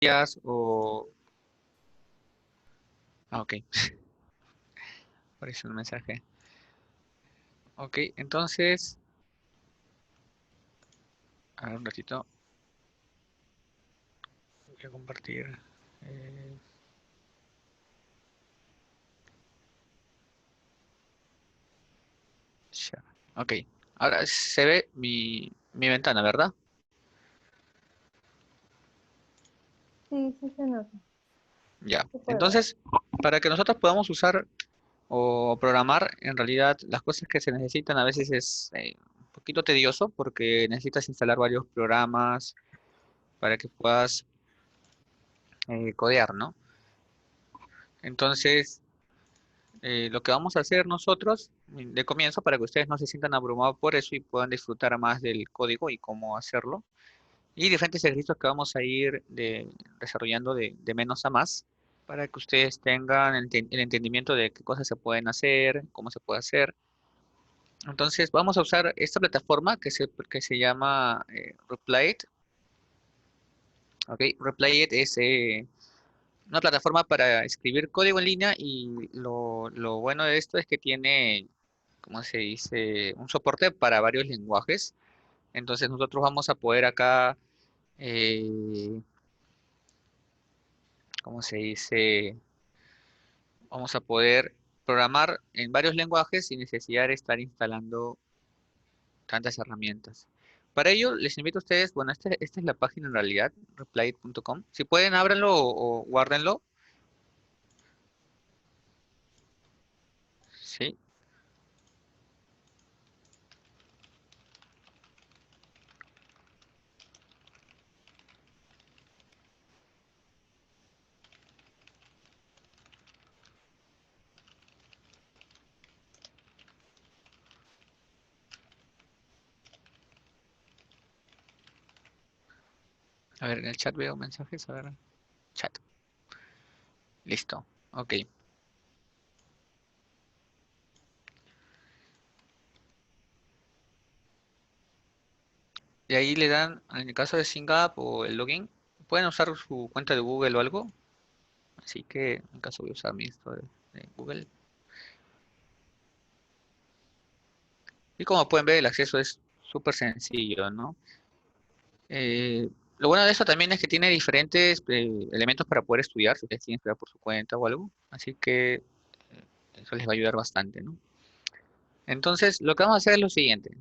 días o... Ah, ok, aparece un mensaje. Ok, entonces, a ver un ratito, voy a compartir. eh, share. Ok, ahora se ve mi ventana, ¿verdad? Sí, sí se nota. Ya, Se puede ver. entonces, para que nosotros podamos usar o programar, en realidad las cosas que se necesitan a veces es un poquito tedioso porque necesitas instalar varios programas para que puedas codear, ¿no? Entonces, lo que vamos a hacer nosotros de comienzo para que ustedes no se sientan abrumados por eso y puedan disfrutar más del código y cómo hacerlo. Y diferentes ejercicios que vamos a ir desarrollando de menos a más para que ustedes tengan el entendimiento de qué cosas se pueden hacer, cómo se puede hacer. Entonces vamos a usar esta plataforma que se llama Replayit. ¿Ok? Replayit es una plataforma para escribir código en línea y lo bueno de esto es que tiene, ¿cómo se dice? Un soporte para varios lenguajes. Entonces nosotros vamos a poder acá, eh, ¿cómo se dice? Vamos a poder programar en varios lenguajes sin necesidad de estar instalando tantas herramientas. Para ello, les invito a ustedes, bueno, esta es la página en realidad, replyit.com. Si pueden, ábranlo o guárdenlo. Sí. A ver, en el chat veo mensajes, a ver, chat. Listo. Ok. Y ahí le dan, en el caso de SingApp o el login, pueden usar su cuenta de Google o algo. Así que, en el caso voy a usar mi esto de Google. Y como pueden ver, el acceso es súper sencillo, ¿no? Lo bueno de eso también es que tiene diferentes elementos para poder estudiar, si ustedes quieren estudiar por su cuenta o algo. Así que eso les va a ayudar bastante, ¿no? Entonces, lo que vamos a hacer es lo siguiente.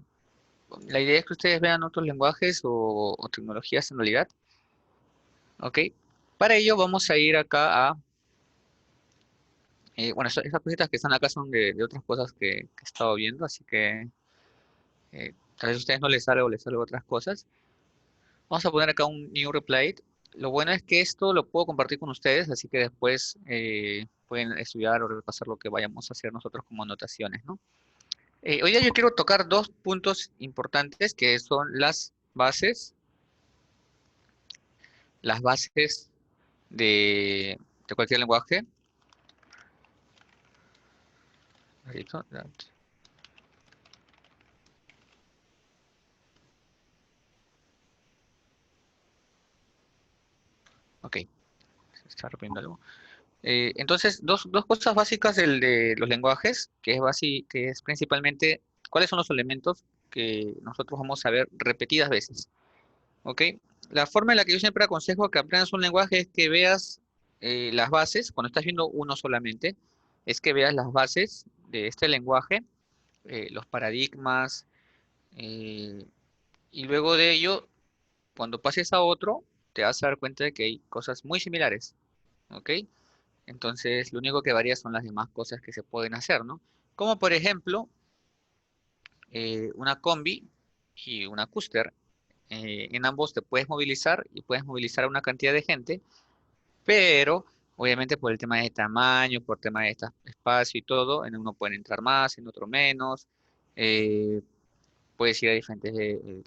La idea es que ustedes vean otros lenguajes o tecnologías en realidad, ¿ok? Para ello vamos a ir acá a... bueno, esas cositas que están acá son de otras cosas que he estado viendo, así que tal vez a ustedes no les sale o les sale otras cosas. Vamos a poner acá un new reply. Lo bueno es que esto lo puedo compartir con ustedes, así que después pueden estudiar o repasar lo que vayamos a hacer nosotros como anotaciones, ¿no? Hoy día yo quiero tocar dos puntos importantes que son las bases de cualquier lenguaje. Ahorita, ok, se está rompiendo algo. Entonces, dos cosas básicas de los lenguajes, que es principalmente cuáles son los elementos que nosotros vamos a ver repetidas veces. ¿Ok? La forma en la que yo siempre aconsejo que aprendas un lenguaje es que veas las bases, cuando estás viendo uno solamente, es que veas las bases de este lenguaje, los paradigmas, eh, y luego de ello, cuando pases a otro, te vas a dar cuenta de que hay cosas muy similares. ¿Ok? Entonces, lo único que varía son las demás cosas que se pueden hacer, ¿no? Como por ejemplo, una combi y una cluster. En ambos te puedes movilizar y puedes movilizar a una cantidad de gente, pero obviamente por el tema de tamaño, por tema de espacio y todo, en uno pueden entrar más, en otro menos. eh, Puedes ir a diferentes,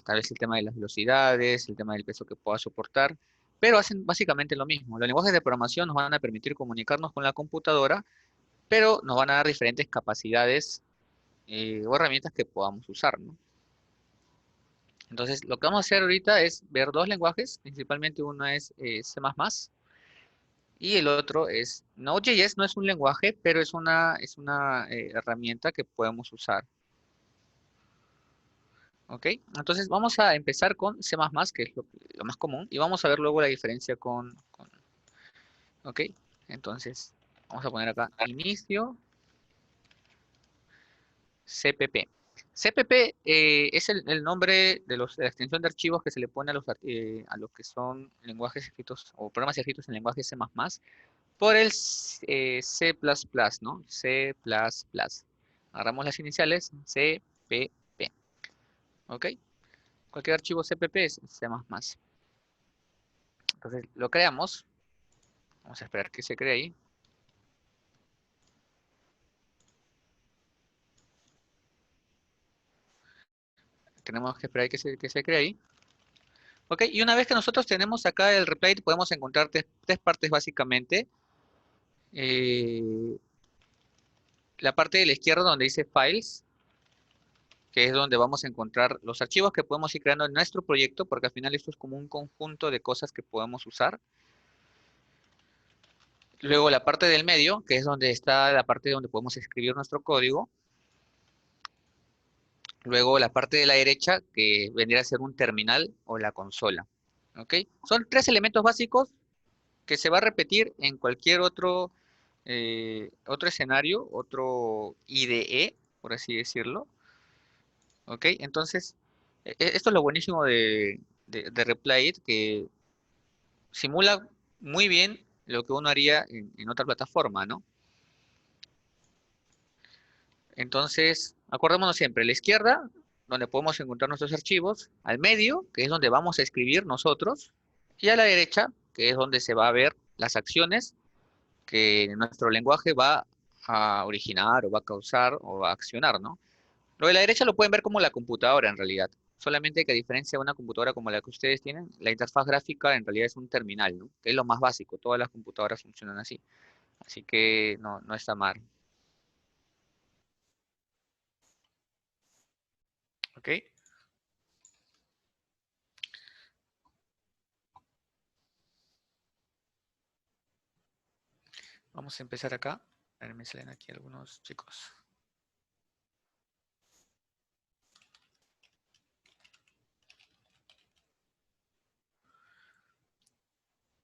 tal vez el tema de las velocidades, el tema del peso que pueda soportar, pero hacen básicamente lo mismo. Los lenguajes de programación nos van a permitir comunicarnos con la computadora, pero nos van a dar diferentes capacidades o herramientas que podamos usar, ¿no? Entonces, lo que vamos a hacer ahorita es ver dos lenguajes, principalmente uno es C++ y el otro es Node.js. No es un lenguaje, pero es una herramienta que podemos usar. ¿Ok? Entonces, vamos a empezar con C++, que es lo más común, y vamos a ver luego la diferencia ¿ok? Entonces, vamos a poner acá inicio CPP. CPP es el nombre de la extensión de archivos que se le pone a los que son lenguajes escritos o programas escritos en lenguaje C++ por el C++, ¿no? C++. Agarramos las iniciales CPP. ¿Ok? Cualquier archivo CPP es C++. Entonces lo creamos. Vamos a esperar que se cree ahí. Tenemos que esperar que se cree ahí. Ok, y una vez que nosotros tenemos acá el replay, podemos encontrar tres partes básicamente. Eh, la parte de la izquierda donde dice Files, que es donde vamos a encontrar los archivos que podemos ir creando en nuestro proyecto, porque al final esto es como un conjunto de cosas que podemos usar. Luego la parte del medio, que es donde está la parte donde podemos escribir nuestro código. Luego la parte de la derecha, que vendría a ser un terminal o la consola. ¿Ok? Son tres elementos básicos que se va a repetir en cualquier otro escenario, otro IDE, por así decirlo. ¿Ok? Entonces, esto es lo buenísimo de Reply It, que simula muy bien lo que uno haría en otra plataforma, ¿no? Entonces, acordémonos siempre, a la izquierda, donde podemos encontrar nuestros archivos, al medio, que es donde vamos a escribir nosotros, y a la derecha, que es donde se va a ver las acciones que nuestro lenguaje va a originar o va a causar o va a accionar, ¿no? Lo de la derecha lo pueden ver como la computadora en realidad. Solamente que a diferencia de una computadora como la que ustedes tienen, la interfaz gráfica en realidad es un terminal, ¿no? Que es lo más básico. Todas las computadoras funcionan así. Así que no está mal. ¿Ok? Vamos a empezar acá. A ver, me salen aquí algunos chicos.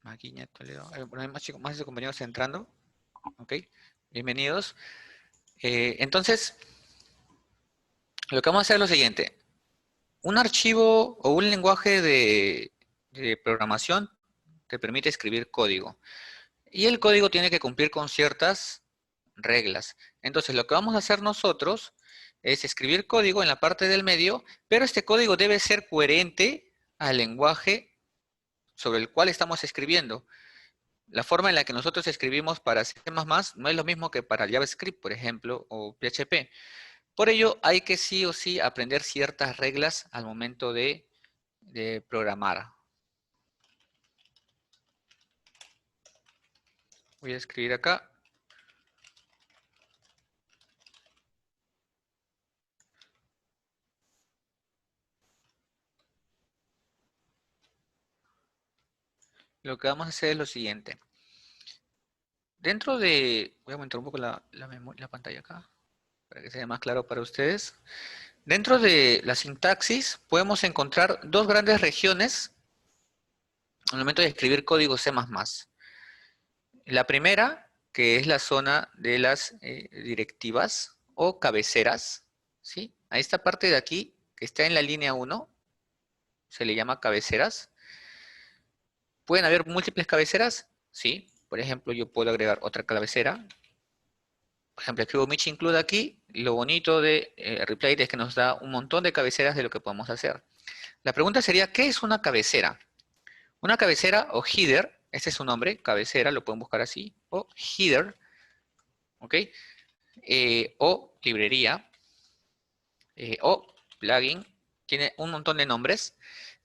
Maquiña, Toledo. Bueno, hay más chicos, más de compañeros entrando. ¿Ok? Bienvenidos. Entonces, lo que vamos a hacer es lo siguiente. Un archivo o un lenguaje de programación te permite escribir código. Y el código tiene que cumplir con ciertas reglas. Entonces, lo que vamos a hacer nosotros es escribir código en la parte del medio, pero este código debe ser coherente al lenguaje sobre el cual estamos escribiendo. La forma en la que nosotros escribimos para C++ no es lo mismo que para JavaScript, por ejemplo, o PHP. Por ello, hay que sí o sí aprender ciertas reglas al momento de programar. Voy a escribir acá. Lo que vamos a hacer es lo siguiente. Voy a aumentar un poco la pantalla acá, para que sea más claro para ustedes. Dentro de la sintaxis podemos encontrar dos grandes regiones al momento de escribir código C++. La primera, que es la zona de las directivas o cabeceras, ¿sí? A esta parte de aquí, que está en la línea 1, se le llama cabeceras. ¿Pueden haber múltiples cabeceras? Sí. Por ejemplo, yo puedo agregar otra cabecera. Por ejemplo, escribo Mich include aquí. Lo bonito de Replay es que nos da un montón de cabeceras de lo que podemos hacer. La pregunta sería, ¿qué es una cabecera? Una cabecera o header, este es su nombre, cabecera, lo pueden buscar así, o header, ¿ok? O librería, o plugin, tiene un montón de nombres.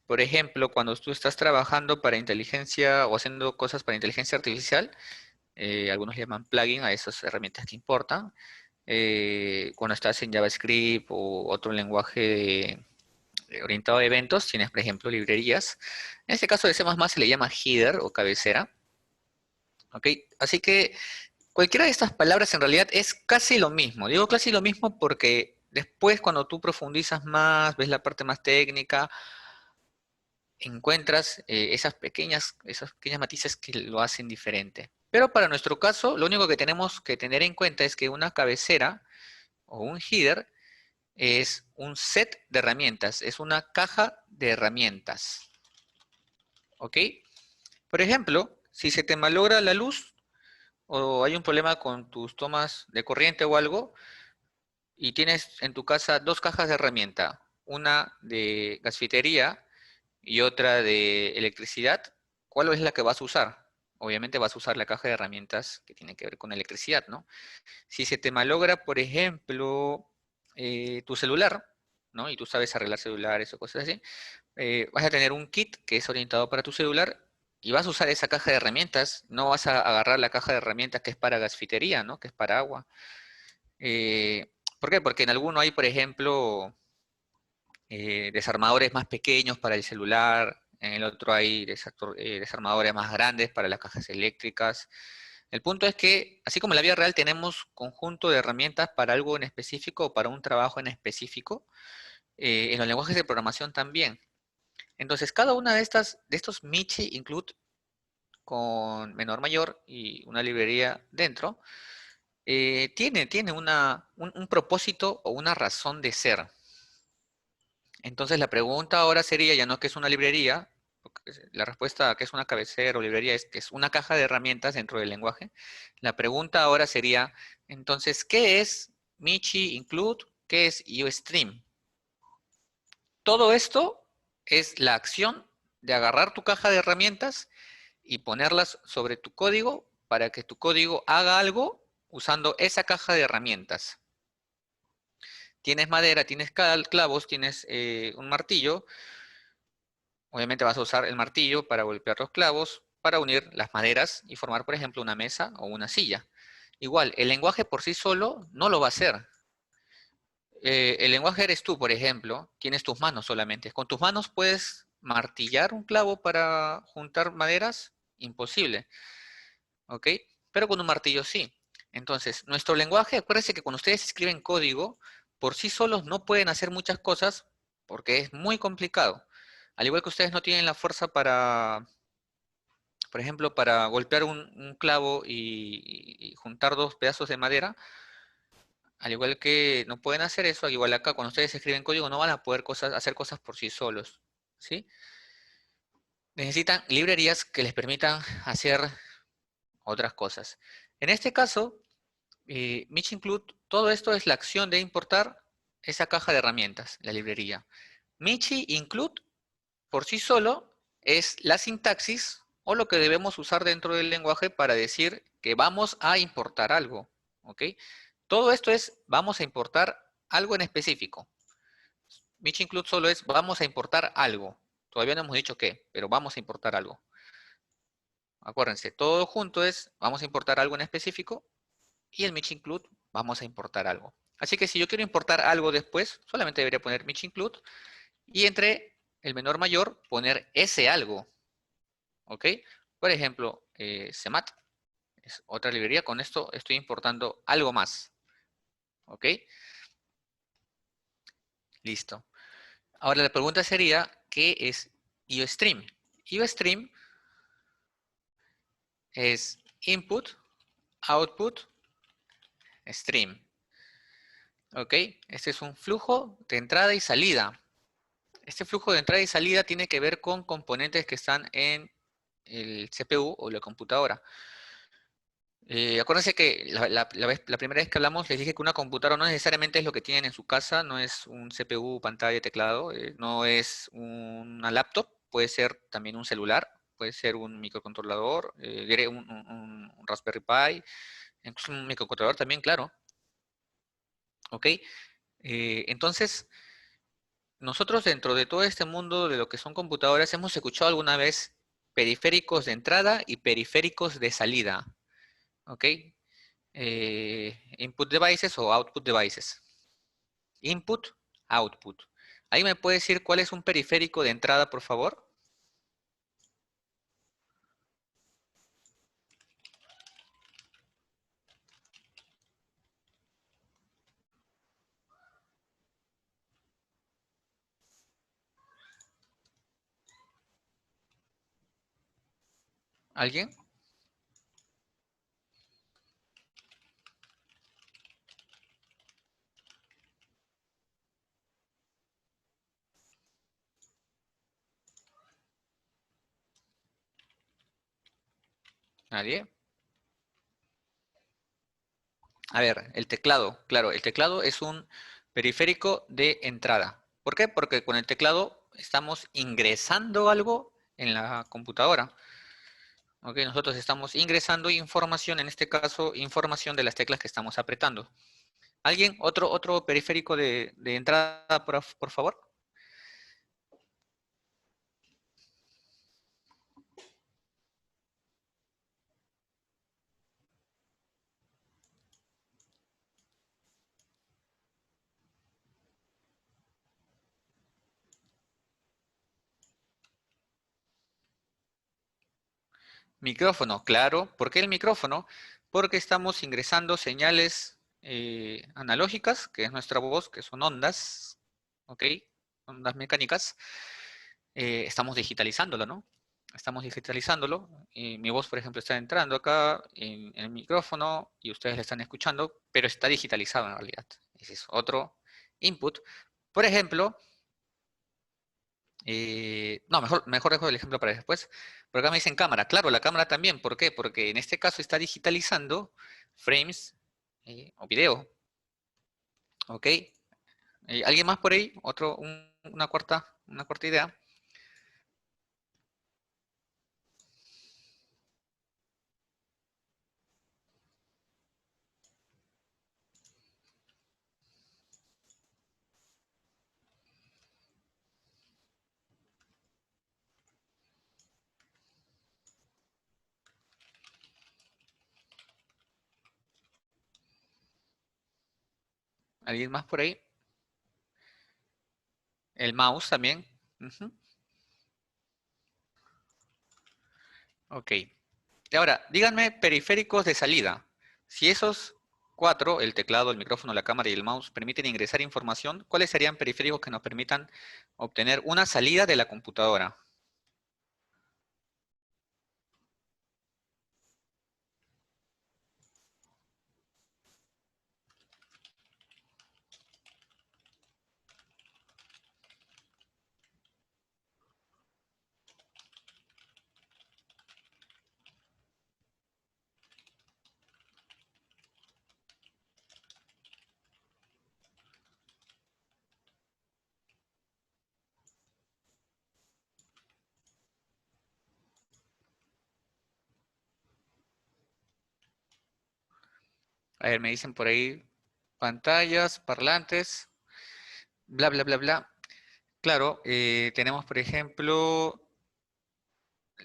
Por ejemplo, cuando tú estás trabajando para inteligencia o haciendo cosas para inteligencia artificial, algunos le llaman plugin a esas herramientas que importan. Cuando estás en JavaScript o otro lenguaje orientado a eventos, tienes, por ejemplo, librerías. En este caso de C++ se le llama header o cabecera. ¿Ok? Así que cualquiera de estas palabras en realidad es casi lo mismo. Digo casi lo mismo porque después cuando tú profundizas más, ves la parte más técnica, encuentras esos pequeños matices que lo hacen diferente. Pero para nuestro caso, lo único que tenemos que tener en cuenta es que una cabecera o un header es un set de herramientas, es una caja de herramientas. ¿Ok? Por ejemplo, si se te malogra la luz o hay un problema con tus tomas de corriente o algo, y tienes en tu casa dos cajas de herramienta, una de gasfitería y otra de electricidad, ¿cuál es la que vas a usar? Obviamente vas a usar la caja de herramientas que tiene que ver con electricidad, ¿no? Si se te malogra, por ejemplo, tu celular, ¿no? Y tú sabes arreglar celulares o cosas así, vas a tener un kit que es orientado para tu celular y vas a usar esa caja de herramientas, no vas a agarrar la caja de herramientas que es para gasfitería, ¿no? Que es para agua. ¿Por qué? Porque en alguno hay, por ejemplo, desarmadores más pequeños para el celular, en el otro hay desarmadores más grandes para las cajas eléctricas. El punto es que, así como en la vida real tenemos conjunto de herramientas para algo en específico o para un trabajo en específico, en los lenguajes de programación también. Entonces, cada una de estos Michi include con menor mayor y una librería dentro, tiene un propósito o una razón de ser. Entonces la pregunta ahora sería, ya no que es una librería, porque la respuesta a que es una cabecera o librería es que es una caja de herramientas dentro del lenguaje. La pregunta ahora sería, entonces, ¿qué es Michi Include? ¿Qué es IOStream? Todo esto es la acción de agarrar tu caja de herramientas y ponerlas sobre tu código para que tu código haga algo usando esa caja de herramientas. Tienes madera, tienes clavos, tienes un martillo. Obviamente vas a usar el martillo para golpear los clavos, para unir las maderas y formar, por ejemplo, una mesa o una silla. Igual, el lenguaje por sí solo no lo va a hacer. El lenguaje eres tú, por ejemplo, tienes tus manos solamente. ¿Con tus manos puedes martillar un clavo para juntar maderas? Imposible, ¿ok? Pero con un martillo sí. Entonces, nuestro lenguaje, acuérdense que cuando ustedes escriben código, por sí solos no pueden hacer muchas cosas porque es muy complicado. Al igual que ustedes no tienen la fuerza para, por ejemplo, para golpear un clavo y juntar dos pedazos de madera, al igual que no pueden hacer eso, al igual acá, cuando ustedes escriben código no van a poder hacer cosas por sí solos, ¿sí? Necesitan librerías que les permitan hacer otras cosas. En este caso, Mich Include, todo esto es la acción de importar esa caja de herramientas, la librería. Michi Include por sí solo es la sintaxis o lo que debemos usar dentro del lenguaje para decir que vamos a importar algo, ¿ok? Todo esto es vamos a importar algo en específico. Mich Include solo es vamos a importar algo. Todavía no hemos dicho qué, pero vamos a importar algo. Acuérdense, todo junto es vamos a importar algo en específico y el Mich Include vamos a importar algo. Así que si yo quiero importar algo después, solamente debería poner Mich Include y entre el menor mayor poner ese algo. ¿Ok? Por ejemplo, CMAT es otra librería. Con esto estoy importando algo más. ¿Ok? Listo. Ahora la pregunta sería, ¿qué es IOStream? IOStream es input, output, stream. ¿Ok? Este es un flujo de entrada y salida. Este flujo de entrada y salida tiene que ver con componentes que están en el CPU o la computadora. Acuérdense que la primera vez que hablamos les dije que una computadora no necesariamente es lo que tienen en su casa, no es un CPU, pantalla, teclado, no es una laptop, puede ser también un celular, puede ser un microcontrolador, un Raspberry Pi, incluso un microcontrolador también, claro. ¿Ok? Entonces, nosotros dentro de todo este mundo de lo que son computadoras hemos escuchado alguna vez periféricos de entrada y periféricos de salida. ¿Ok? Input devices o output devices. Input, output. ¿Ahí me puede decir cuál es un periférico de entrada, por favor? ¿Alguien? ¿Nadie? A ver, el teclado. Claro, el teclado es un periférico de entrada. ¿Por qué? Porque con el teclado estamos ingresando algo en la computadora. ¿Ok? Nosotros estamos ingresando información, en este caso, información de las teclas que estamos apretando. ¿Alguien? ¿Otro periférico de entrada, por favor? Micrófono, claro. ¿Por qué el micrófono? Porque estamos ingresando señales analógicas, que es nuestra voz, que son ondas, ¿ok? Ondas mecánicas. Estamos digitalizándolo, ¿no? Estamos digitalizándolo. Mi voz, por ejemplo, está entrando acá en el micrófono y ustedes la están escuchando, pero está digitalizado en realidad. Ese es otro input. Por ejemplo, no, mejor dejo el ejemplo para después. Por acá me dicen cámara. Claro, la cámara también. ¿Por qué? Porque en este caso está digitalizando frames o video. ¿Ok? ¿Alguien más por ahí? Una cuarta idea. ¿Alguien más por ahí? El mouse también. Ujú. Ok. Y ahora, díganme periféricos de salida. Si esos cuatro, el teclado, el micrófono, la cámara y el mouse, permiten ingresar información, ¿cuáles serían periféricos que nos permitan obtener una salida de la computadora? A ver, me dicen por ahí pantallas, parlantes, bla, bla, bla, bla. Claro, tenemos, por ejemplo,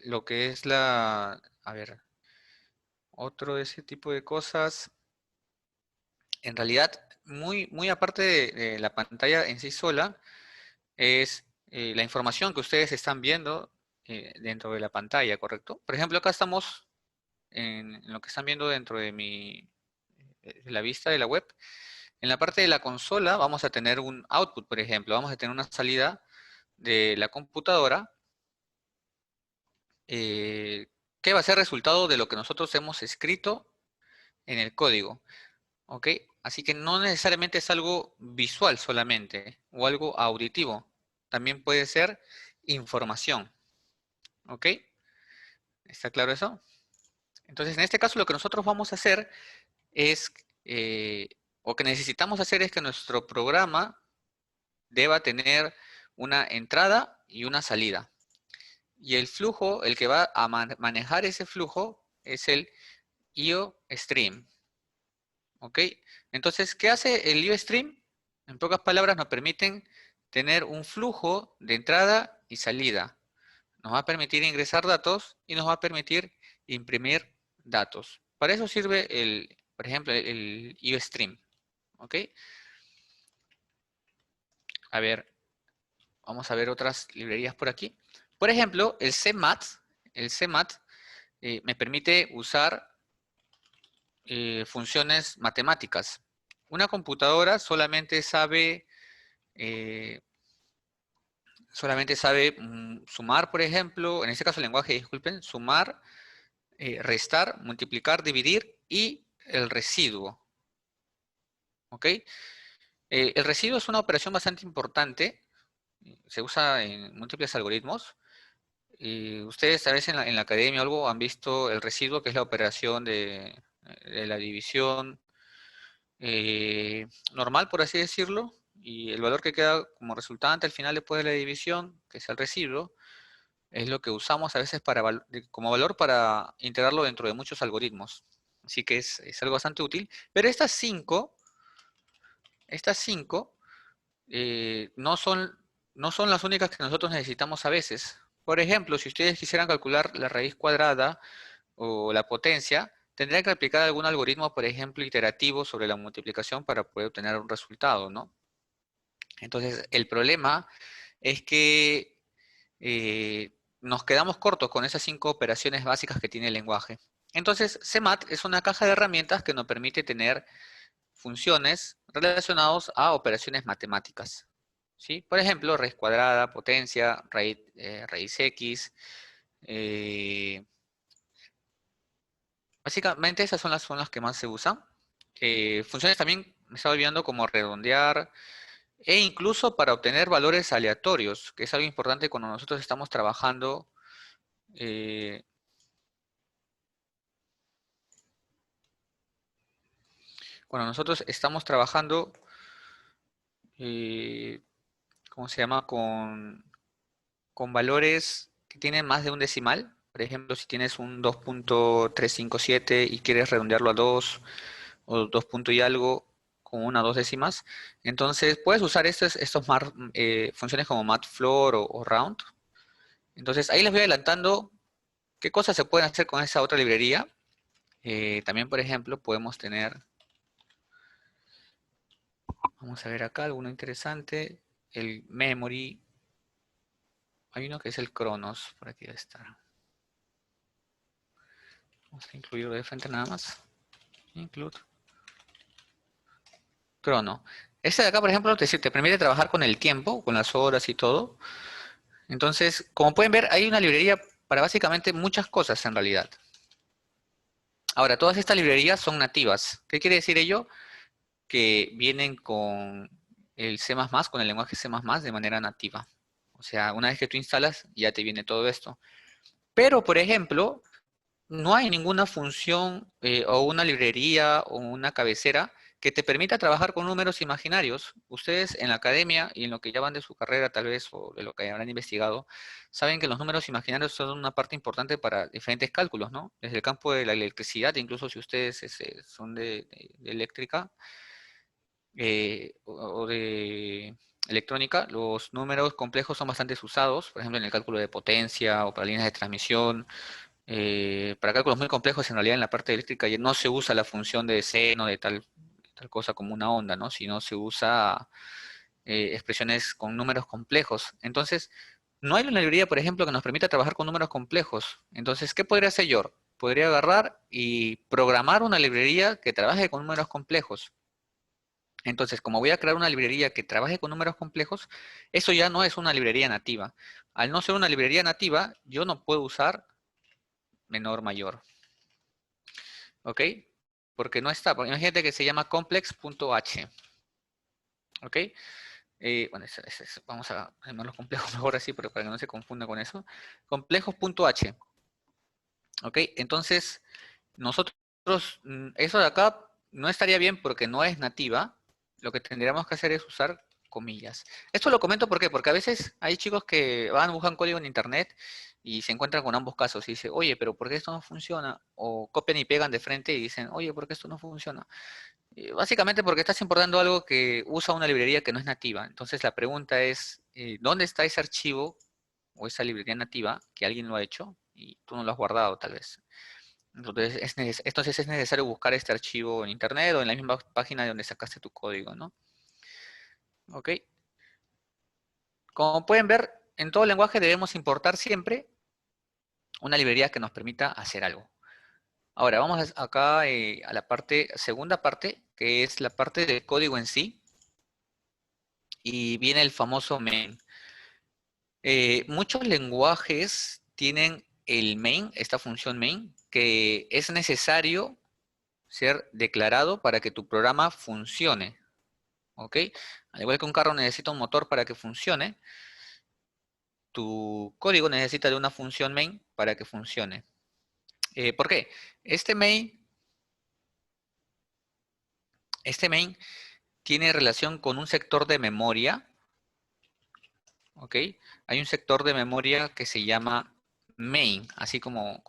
lo que es a ver, otro de ese tipo de cosas. En realidad, muy aparte de la pantalla en sí sola, es la información que ustedes están viendo dentro de la pantalla, ¿correcto? Por ejemplo, acá estamos en lo que están viendo dentro de la vista de la web. En la parte de la consola vamos a tener un output, por ejemplo, vamos a tener una salida de la computadora eh, que va a ser resultado de lo que nosotros hemos escrito en el código, ¿ok? Así que no necesariamente es algo visual solamente o algo auditivo, también puede ser información, ¿ok? ¿Está claro eso? Entonces, en este caso lo que nosotros vamos a hacer es, o que necesitamos hacer es que nuestro programa deba tener una entrada y una salida. Y el flujo, el que va a manejar ese flujo es el IO Stream. ¿Ok? Entonces, ¿qué hace el IO Stream? En pocas palabras, nos permiten tener un flujo de entrada y salida. Nos va a permitir ingresar datos y nos va a permitir imprimir datos. Para eso sirve por ejemplo, el IO Stream. ¿Ok? A ver, Vamos a ver otras librerías por aquí. Por ejemplo, el CMAT me permite usar funciones matemáticas. Una computadora eh, solamente sabe sumar, por ejemplo, en este caso el lenguaje, disculpen, sumar, restar, multiplicar, dividir y el residuo. ¿Ok? El residuo es una operación bastante importante, se usa en múltiples algoritmos. Y ustedes a veces en la academia o algo han visto el residuo, que es la operación de la división normal, por así decirlo, y el valor que queda como resultante al final después de la división, que es el residuo, es lo que usamos a veces como valor para integrarlo dentro de muchos algoritmos. Así que es algo bastante útil. Pero estas cinco no son las únicas que nosotros necesitamos a veces. Por ejemplo, si ustedes quisieran calcular la raíz cuadrada o la potencia, tendrían que aplicar algún algoritmo, por ejemplo, iterativo sobre la multiplicación para poder obtener un resultado, ¿no? Entonces, el problema es que nos quedamos cortos con esas 5 operaciones básicas que tiene el lenguaje. Entonces, CMAT es una caja de herramientas que nos permite tener funciones relacionadas a operaciones matemáticas. ¿Sí? Por ejemplo, raíz cuadrada, potencia, raíz X. eh, Básicamente esas son las que más se usan. Funciones también me estaba olvidando como redondear e incluso para obtener valores aleatorios, que es algo importante cuando nosotros estamos trabajando. eh, Cuando nosotros estamos trabajando, eh, ¿cómo se llama? Con valores que tienen más de un decimal. Por ejemplo, si tienes un 2.357 y quieres redondearlo a 2 o 2 punto y algo con una o dos décimas, entonces puedes usar funciones como matfloor o round. Entonces ahí les voy adelantando qué cosas se pueden hacer con esa otra librería. También, por ejemplo, podemos tener, vamos a ver acá alguno interesante, el memory. Hay uno que es el Cronos, por aquí debe estar. Vamos a incluirlo de frente nada más. Include Crono. Este de acá, por ejemplo, te permite trabajar con el tiempo, con las horas y todo. Entonces, como pueden ver, hay una librería para básicamente muchas cosas en realidad. Ahora, todas estas librerías son nativas. ¿Qué quiere decir ello? Que vienen con el C++, con el lenguaje C++ de manera nativa. O sea, una vez que tú instalas, ya te viene todo esto. Pero, por ejemplo, no hay ninguna función o una librería o una cabecera que te permita trabajar con números imaginarios. Ustedes en la academia y en lo que ya van de su carrera tal vez o de lo que habrán investigado, saben que los números imaginarios son una parte importante para diferentes cálculos, ¿no? Desde el campo de la electricidad, incluso si ustedes son de eléctrica o de electrónica, los números complejos son bastante usados, por ejemplo en el cálculo de potencia o para líneas de transmisión. Para cálculos muy complejos, en realidad en la parte eléctrica ya no se usa la función de seno de tal cosa como una onda, ¿no? Sino se usa expresiones con números complejos. Entonces, no hay una librería, por ejemplo, que nos permita trabajar con números complejos. Entonces, ¿qué podría hacer yo? Podría agarrar y programar una librería que trabaje con números complejos. Entonces, como voy a crear una librería que trabaje con números complejos, eso ya no es una librería nativa. Al no ser una librería nativa, yo no puedo usar menor mayor. ¿Ok? Porque no está. Porque imagínate que se llama complex.h. ¿Ok? Bueno, vamos a llamarlo complejo mejor así, pero para que no se confunda con eso. Complejos.h. ¿Ok? Entonces, nosotros, eso de acá no estaría bien porque no es nativa. Lo que tendríamos que hacer es usar comillas. Esto lo comento ¿por qué? Porque a veces hay chicos que buscan código en internet y se encuentran con ambos casos y dicen, oye, pero ¿por qué esto no funciona? O copian y pegan de frente y dicen, oye, ¿por qué esto no funciona? Básicamente porque estás importando algo que usa una librería que no es nativa. Entonces la pregunta es, ¿dónde está ese archivo o esa librería nativa que alguien lo ha hecho y tú no lo has guardado tal vez? Entonces es necesario buscar este archivo en internet o en la misma página de donde sacaste tu código, ¿no? ¿Ok? Como pueden ver, en todo lenguaje debemos importar siempre una librería que nos permita hacer algo. Ahora, vamos acá a la segunda parte, que es la parte del código en sí, y viene el famoso main. Muchos lenguajes tienen el main, esta función main, que es necesario ser declarado para que tu programa funcione, ¿ok? Al igual que un carro necesita un motor para que funcione, tu código necesita de una función main para que funcione. ¿Por qué? Este main, este main tiene relación con un sector de memoria, ¿ok? Hay un sector de memoria que se llama main, así como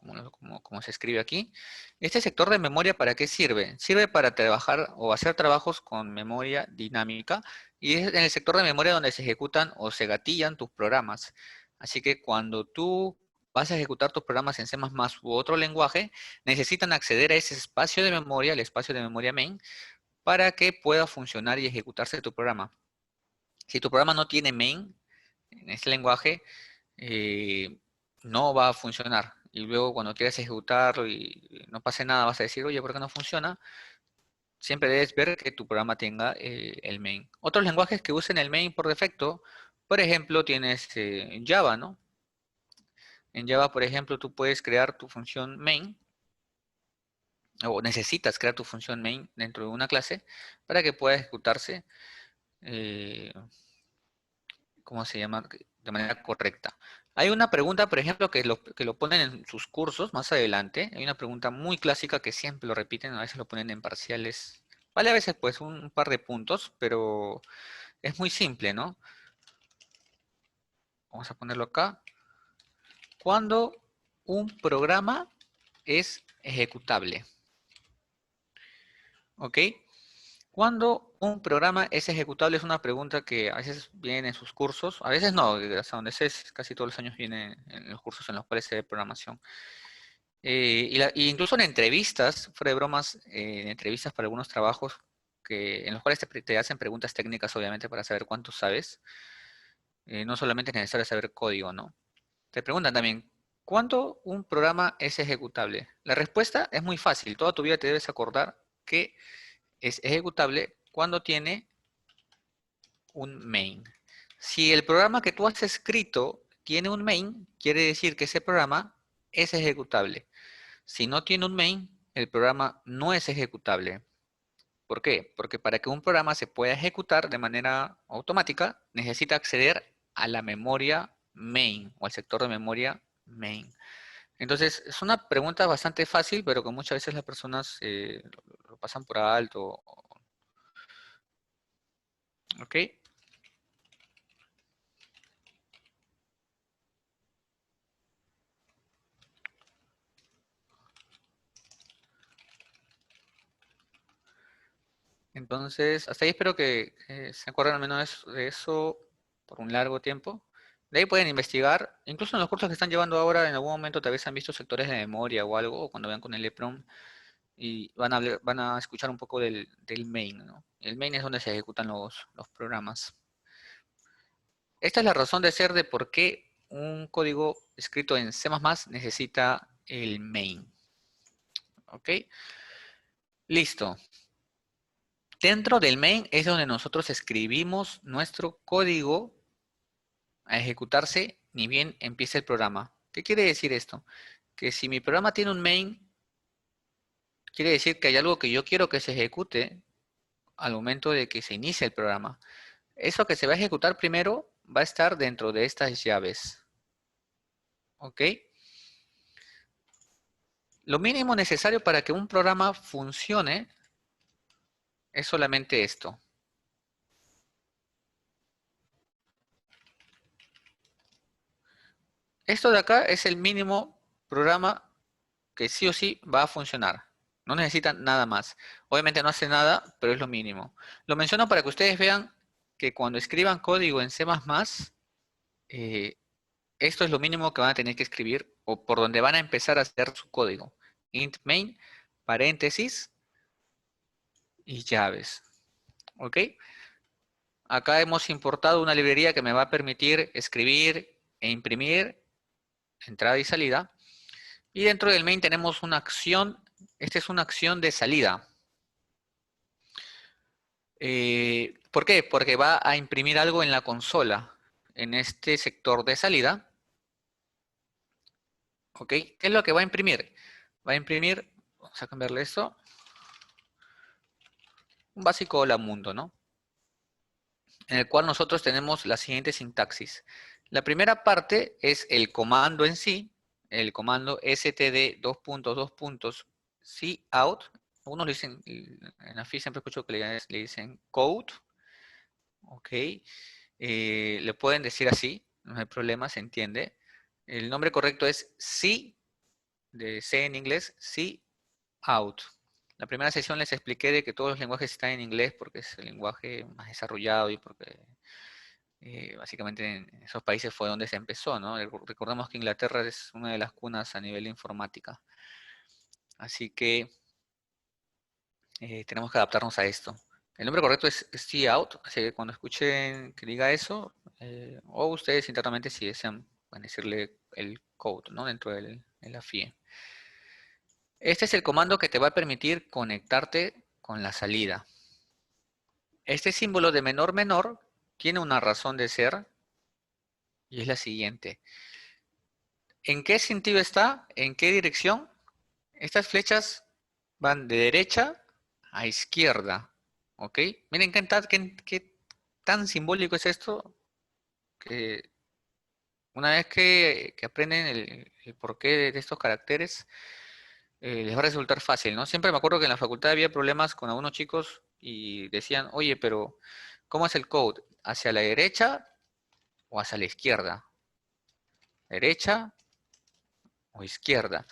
se escribe aquí. Este sector de memoria, ¿para qué sirve? Sirve para trabajar o hacer trabajos con memoria dinámica y es en el sector de memoria donde se ejecutan o se gatillan tus programas. Así que cuando tú vas a ejecutar tus programas en C++ u otro lenguaje, necesitan acceder a ese espacio de memoria, el espacio de memoria main, para que pueda funcionar y ejecutarse tu programa. Si tu programa no tiene main en este lenguaje, eh, no va a funcionar. Y luego cuando quieras ejecutarlo y no pase nada, vas a decir, oye, ¿por qué no funciona? Siempre debes ver que tu programa tenga el main. Otros lenguajes que usen el main por defecto, por ejemplo, tienes Java, ¿no? En Java, por ejemplo, tú puedes crear tu función main, o necesitas crear tu función main dentro de una clase para que pueda ejecutarse eh, ¿cómo se llama? De manera correcta. Hay una pregunta, por ejemplo, que lo ponen en sus cursos más adelante. Hay una pregunta muy clásica que siempre lo repiten, a veces lo ponen en parciales. Vale, a veces pues un par de puntos, pero es muy simple, ¿no? Vamos a ponerlo acá. ¿Cuándo un programa es ejecutable? ¿Ok? ¿Cuándo un programa es ejecutable? Es una pregunta que a veces viene en sus cursos, a veces no, hasta donde sé, casi todos los años viene en los cursos en los cuales se ve programación. Y incluso en entrevistas, fuera de bromas, en entrevistas para algunos trabajos en los cuales te hacen preguntas técnicas, obviamente, para saber cuánto sabes. No solamente es necesario saber código, ¿no? Te preguntan también, ¿cuándo un programa es ejecutable? La respuesta es muy fácil. Toda tu vida te debes acordar que es ejecutable cuando tiene un main. Si el programa que tú has escrito tiene un main, quiere decir que ese programa es ejecutable. Si no tiene un main, el programa no es ejecutable. ¿Por qué? Porque para que un programa se pueda ejecutar de manera automática, necesita acceder a la memoria main o al sector de memoria main. Entonces, es una pregunta bastante fácil, pero que muchas veces las personas lo pasan por alto. ¿Ok? Entonces, hasta ahí espero que se acuerden al menos de eso por un largo tiempo. De ahí pueden investigar, incluso en los cursos que están llevando ahora, en algún momento tal vez han visto sectores de memoria o algo, o cuando vean con el EPROM, y van a escuchar un poco del main, ¿no? El main es donde se ejecutan los programas. Esta es la razón de ser de por qué un código escrito en C++ necesita el main. ¿Ok? Listo. Dentro del main es donde nosotros escribimos nuestro código a ejecutarse ni bien empiece el programa. ¿Qué quiere decir esto? Que si mi programa tiene un main, quiere decir que hay algo que yo quiero que se ejecute al momento de que se inicie el programa. Eso que se va a ejecutar primero va a estar dentro de estas llaves. ¿Ok? Lo mínimo necesario para que un programa funcione es solamente esto. Esto de acá es el mínimo programa que sí o sí va a funcionar. No necesitan nada más. Obviamente no hace nada, pero es lo mínimo. Lo menciono para que ustedes vean que cuando escriban código en C++, eh, esto es lo mínimo que van a tener que escribir o por donde van a empezar a hacer su código. Int main, paréntesis y llaves. ¿Ok? acá hemos importado una librería que me va a permitir escribir e imprimir entrada y salida. Y dentro del main tenemos una acción. Esta es una acción de salida. ¿Por qué? Porque va a imprimir algo en la consola, en este sector de salida. ¿Ok? ¿Qué es lo que va a imprimir? Va a imprimir, vamos a cambiarle esto, un básico hola mundo, ¿no? En el cual nosotros tenemos la siguiente sintaxis. La primera parte es el comando en sí, el comando std cout. Algunos le dicen, en la FI siempre escucho que le dicen code, ok. Le pueden decir así, no hay problema, se entiende. El nombre correcto es C, de C en inglés, C out. La primera sesión les expliqué de que todos los lenguajes están en inglés porque es el lenguaje más desarrollado y porque básicamente en esos países fue donde se empezó, ¿no? Recordemos que Inglaterra es una de las cunas a nivel de informática. Así que tenemos que adaptarnos a esto. El nombre correcto es cout, así que cuando escuchen que diga eso, o ustedes internamente si desean, pueden decirle el code, ¿no? Dentro de la FIE. Este es el comando que te va a permitir conectarte con la salida. Este símbolo de menor menor tiene una razón de ser y es la siguiente. ¿En qué sentido está? ¿En qué dirección? Estas flechas van de derecha a izquierda. ¿Ok? Miren qué tan simbólico es esto, que una vez que aprenden el porqué de estos caracteres, les va a resultar fácil, ¿no? Siempre me acuerdo que en la facultad había problemas con algunos chicos y decían, oye, pero ¿cómo es el code? ¿Hacia la derecha o hacia la izquierda? ¿Derecha o izquierda?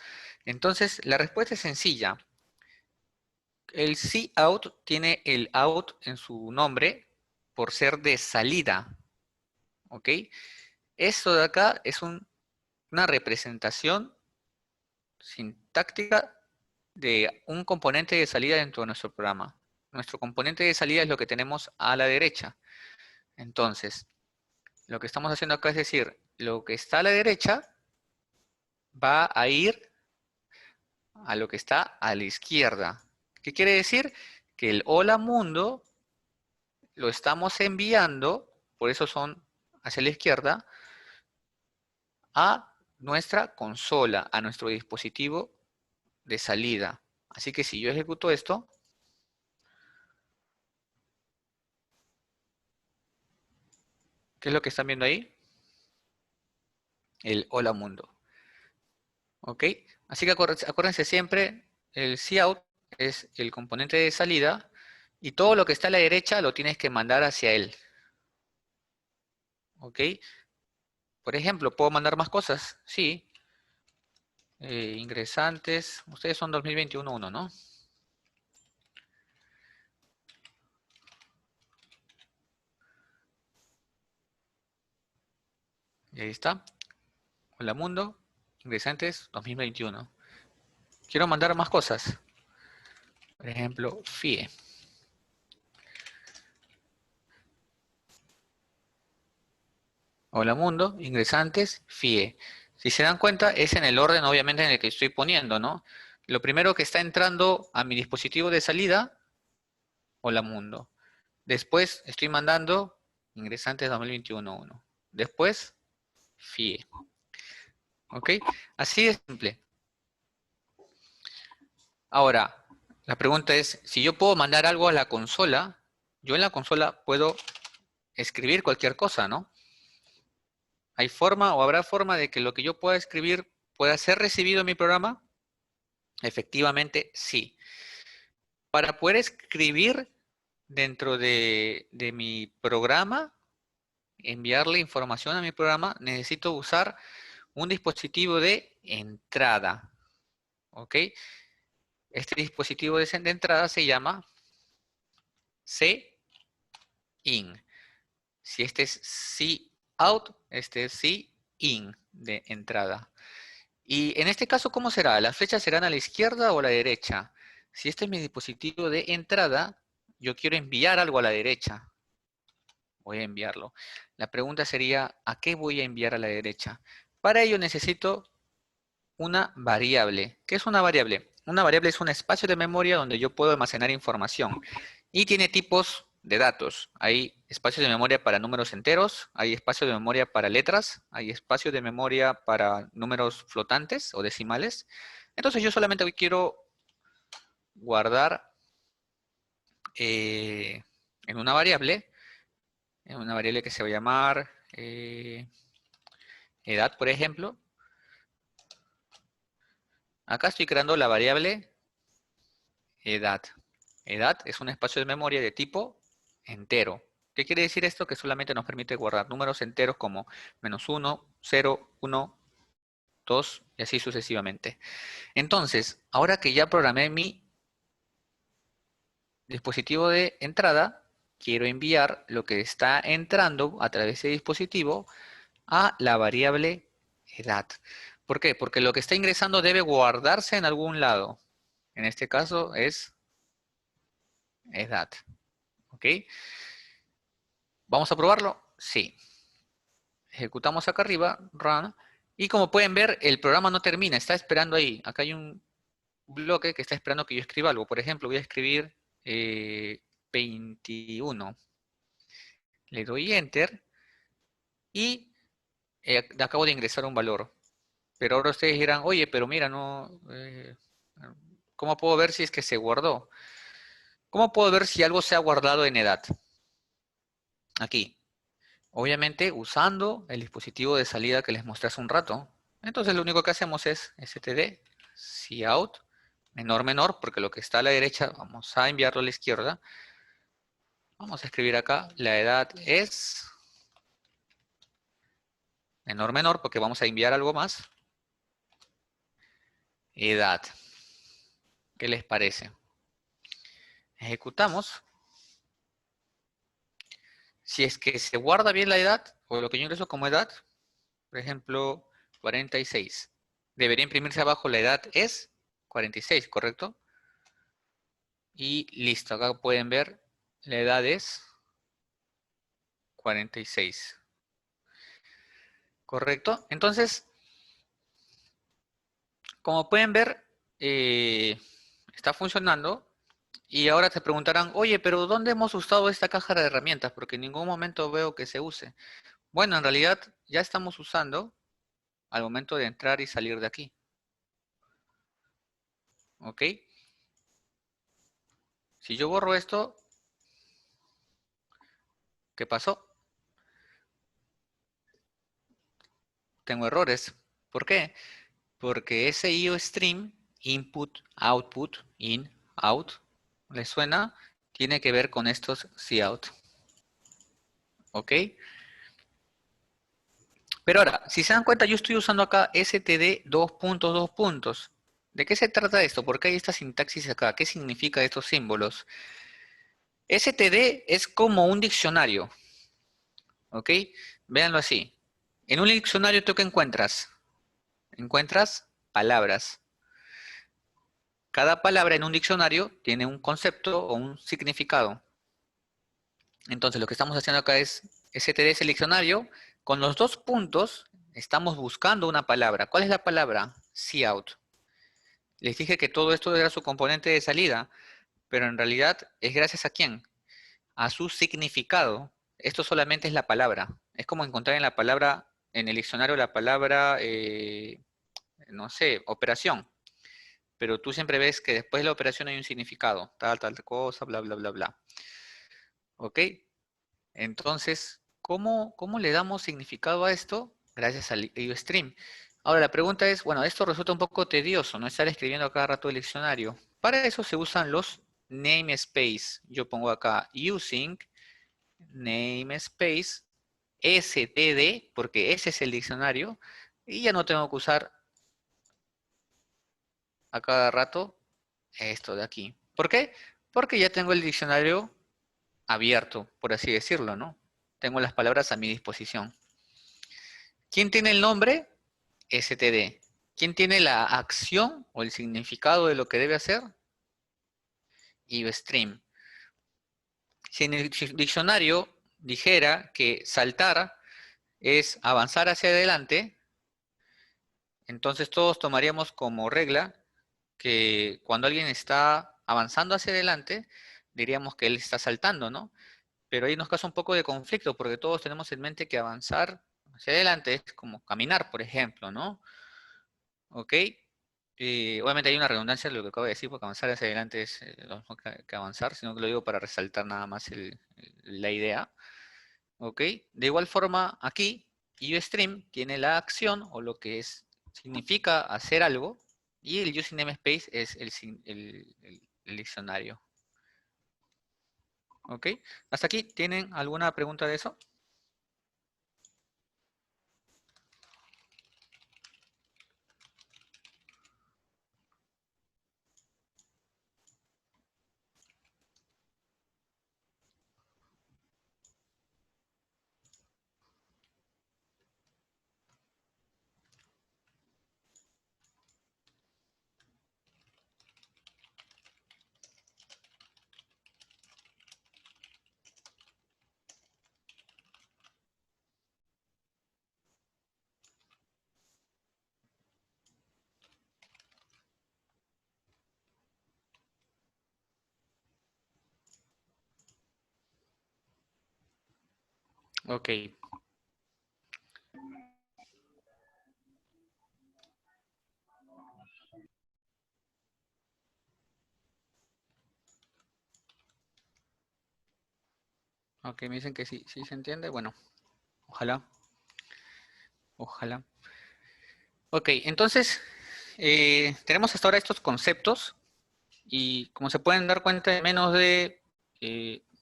Entonces, la respuesta es sencilla. El cout tiene el out en su nombre por ser de salida, ¿ok? Esto de acá es una representación sintáctica de un componente de salida dentro de nuestro programa. Nuestro componente de salida es lo que tenemos a la derecha. Entonces, lo que estamos haciendo acá es decir, lo que está a la derecha va a ir a lo que está a la izquierda. ¿Qué quiere decir? Que el hola mundo lo estamos enviando, por eso son hacia la izquierda, a nuestra consola, a nuestro dispositivo de salida. Así que si yo ejecuto esto, ¿qué es lo que están viendo ahí? El hola mundo. ¿Ok? Así que acuérdense siempre, el cout es el componente de salida y todo lo que está a la derecha lo tienes que mandar hacia él. ¿Ok? Por ejemplo, ¿puedo mandar más cosas? Sí. Ingresantes. Ustedes son 2021-1, ¿no? Y ahí está. Hola mundo. Ingresantes 2021. Quiero mandar más cosas. Por ejemplo, FIE. Hola mundo, ingresantes, FIE. Si se dan cuenta, es en el orden obviamente en el que estoy poniendo, ¿no? Lo primero que está entrando a mi dispositivo de salida, hola mundo. Después estoy mandando ingresantes 2021-1. Después, FIE. ¿Ok? Así de simple. Ahora, la pregunta es, si yo puedo mandar algo a la consola, yo en la consola puedo escribir cualquier cosa, ¿no? ¿Hay forma o habrá forma de que lo que yo pueda escribir pueda ser recibido en mi programa? Efectivamente, sí. Para poder escribir dentro de mi programa, enviarle información a mi programa, necesito usar un dispositivo de entrada. ¿Ok? Este dispositivo de entrada se llama CIN. Si este es cout, este es CIN de entrada. Y en este caso, ¿cómo será? ¿Las flechas serán a la izquierda o a la derecha? Si este es mi dispositivo de entrada, yo quiero enviar algo a la derecha. voy a enviarlo. La pregunta sería, ¿a qué voy a enviar a la derecha? Para ello necesito una variable. ¿Qué es una variable? Una variable es un espacio de memoria donde yo puedo almacenar información y tiene tipos de datos. Hay espacios de memoria para números enteros, hay espacio de memoria para letras, hay espacio de memoria para números flotantes o decimales. Entonces yo solamente quiero guardar en una variable que se va a llamar edad, por ejemplo. Acá estoy creando la variable edad. Edad es un espacio de memoria de tipo entero. ¿Qué quiere decir esto? Que solamente nos permite guardar números enteros como -1, 0, 1, 2 y así sucesivamente. Entonces, ahora que ya programé mi dispositivo de entrada, quiero enviar lo que está entrando a través de dispositivo a la variable edad. ¿Por qué? Porque lo que está ingresando debe guardarse en algún lado. En este caso es edad. ¿Ok? ¿Vamos a probarlo? Sí. Ejecutamos acá arriba, run. Y como pueden ver, el programa no termina, está esperando ahí. Acá hay un bloque que está esperando que yo escriba algo. Por ejemplo, voy a escribir 21. Le doy enter y acabo de ingresar un valor. Pero ahora ustedes dirán, oye, pero mira, no, ¿cómo puedo ver si es que se guardó? ¿Cómo puedo ver si algo se ha guardado en edad? Aquí. Obviamente usando el dispositivo de salida que les mostré hace un rato. Entonces lo único que hacemos es std cout menor, porque lo que está a la derecha vamos a enviarlo a la izquierda. Vamos a escribir acá, la edad es menor, porque vamos a enviar algo más. Edad. ¿Qué les parece? Ejecutamos. Si es que se guarda bien la edad, o lo que yo ingreso como edad, por ejemplo, 46. Debería imprimirse abajo la edad es 46, ¿correcto? Y listo, acá pueden ver, la edad es 46. ¿Correcto? Entonces, como pueden ver, está funcionando. Y ahora te preguntarán, oye, pero ¿dónde hemos usado esta caja de herramientas? Porque en ningún momento veo que se use. Bueno, en realidad ya estamos usando al momento de entrar y salir de aquí. ¿Ok? Si yo borro esto, ¿qué pasó? Tengo errores. ¿Por qué? Porque ese IOStream, input, output, in, out, ¿les suena? Tiene que ver con estos cout. ¿Ok? Pero ahora, si se dan cuenta, yo estoy usando acá std dos puntos, dos puntos. ¿De qué se trata esto? ¿Por qué hay esta sintaxis acá? ¿Qué significa estos símbolos? std es como un diccionario. ¿Ok? Véanlo así. En un diccionario, ¿tú qué encuentras? Encuentras palabras. Cada palabra en un diccionario tiene un concepto o un significado. Entonces, lo que estamos haciendo acá es std es el diccionario. Con los dos puntos, estamos buscando una palabra. ¿Cuál es la palabra? Cout. Les dije que todo esto era su componente de salida, pero en realidad es gracias a quién? A su significado. Esto solamente es la palabra. Es como encontrar en la palabra, en el diccionario la palabra, no sé, operación. Pero tú siempre ves que después de la operación hay un significado, tal cosa, bla, bla, bla, bla. ¿Ok? Entonces, ¿cómo le damos significado a esto? Gracias al IOStream. Ahora, la pregunta es, bueno, esto resulta un poco tedioso, no estar escribiendo cada rato el diccionario. Para eso se usan los namespace. Yo pongo acá using namespace std, porque ese es el diccionario, y ya no tengo que usar a cada rato esto de aquí. ¿Por qué? Porque ya tengo el diccionario abierto, por así decirlo, ¿no? Tengo las palabras a mi disposición. ¿Quién tiene el nombre? std. ¿Quién tiene la acción o el significado de lo que debe hacer? IOStream. Si en el diccionario dijera que saltar es avanzar hacia adelante, entonces todos tomaríamos como regla que cuando alguien está avanzando hacia adelante, diríamos que él está saltando, ¿no? Pero ahí nos causa un poco de conflicto porque todos tenemos en mente que avanzar hacia adelante es como caminar, por ejemplo, ¿no? ¿Ok? Obviamente hay una redundancia en lo que acabo de decir, porque avanzar hacia adelante es lo mismo que avanzar, sino que lo digo para resaltar nada más la idea. ¿Ok? De igual forma, aquí, UStream tiene la acción o lo que es, significa hacer algo, y el using namespace es el diccionario. ¿Ok? ¿Hasta aquí tienen alguna pregunta de eso? Ok, ok, me dicen que sí, sí se entiende. Bueno, ojalá, ojalá. Ok, entonces, tenemos hasta ahora estos conceptos y como se pueden dar cuenta en menos de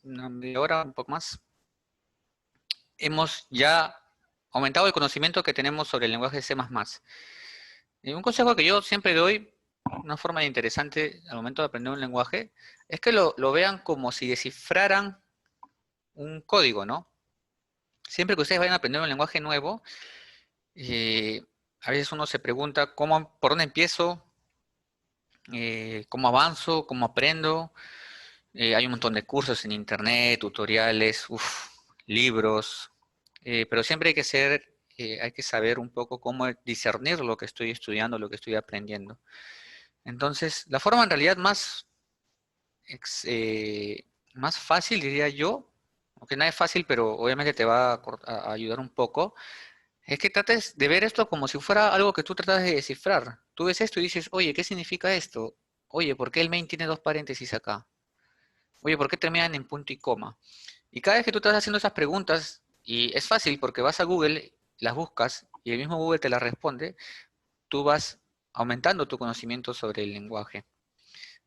una media hora, un poco más, hemos ya aumentado el conocimiento que tenemos sobre el lenguaje C++. Un consejo que yo siempre doy, una forma interesante al momento de aprender un lenguaje, es que lo vean como si descifraran un código, ¿no? Siempre que ustedes vayan a aprender un lenguaje nuevo, eh, a veces uno se pregunta por dónde empiezo, cómo avanzo, cómo aprendo. Hay un montón de cursos en internet, tutoriales, libros, pero siempre hay que saber un poco cómo discernir lo que estoy estudiando, lo que estoy aprendiendo. Entonces, la forma en realidad más fácil, diría yo, aunque no es fácil, pero obviamente te va a ayudar un poco, es que trates de ver esto como si fuera algo que tú tratas de descifrar. Tú ves esto y dices, oye, ¿qué significa esto? Oye, ¿por qué el main tiene dos paréntesis acá? Oye, ¿por qué terminan en punto y coma? Y cada vez que tú estás haciendo esas preguntas, y es fácil porque vas a Google, las buscas y el mismo Google te las responde, tú vas aumentando tu conocimiento sobre el lenguaje.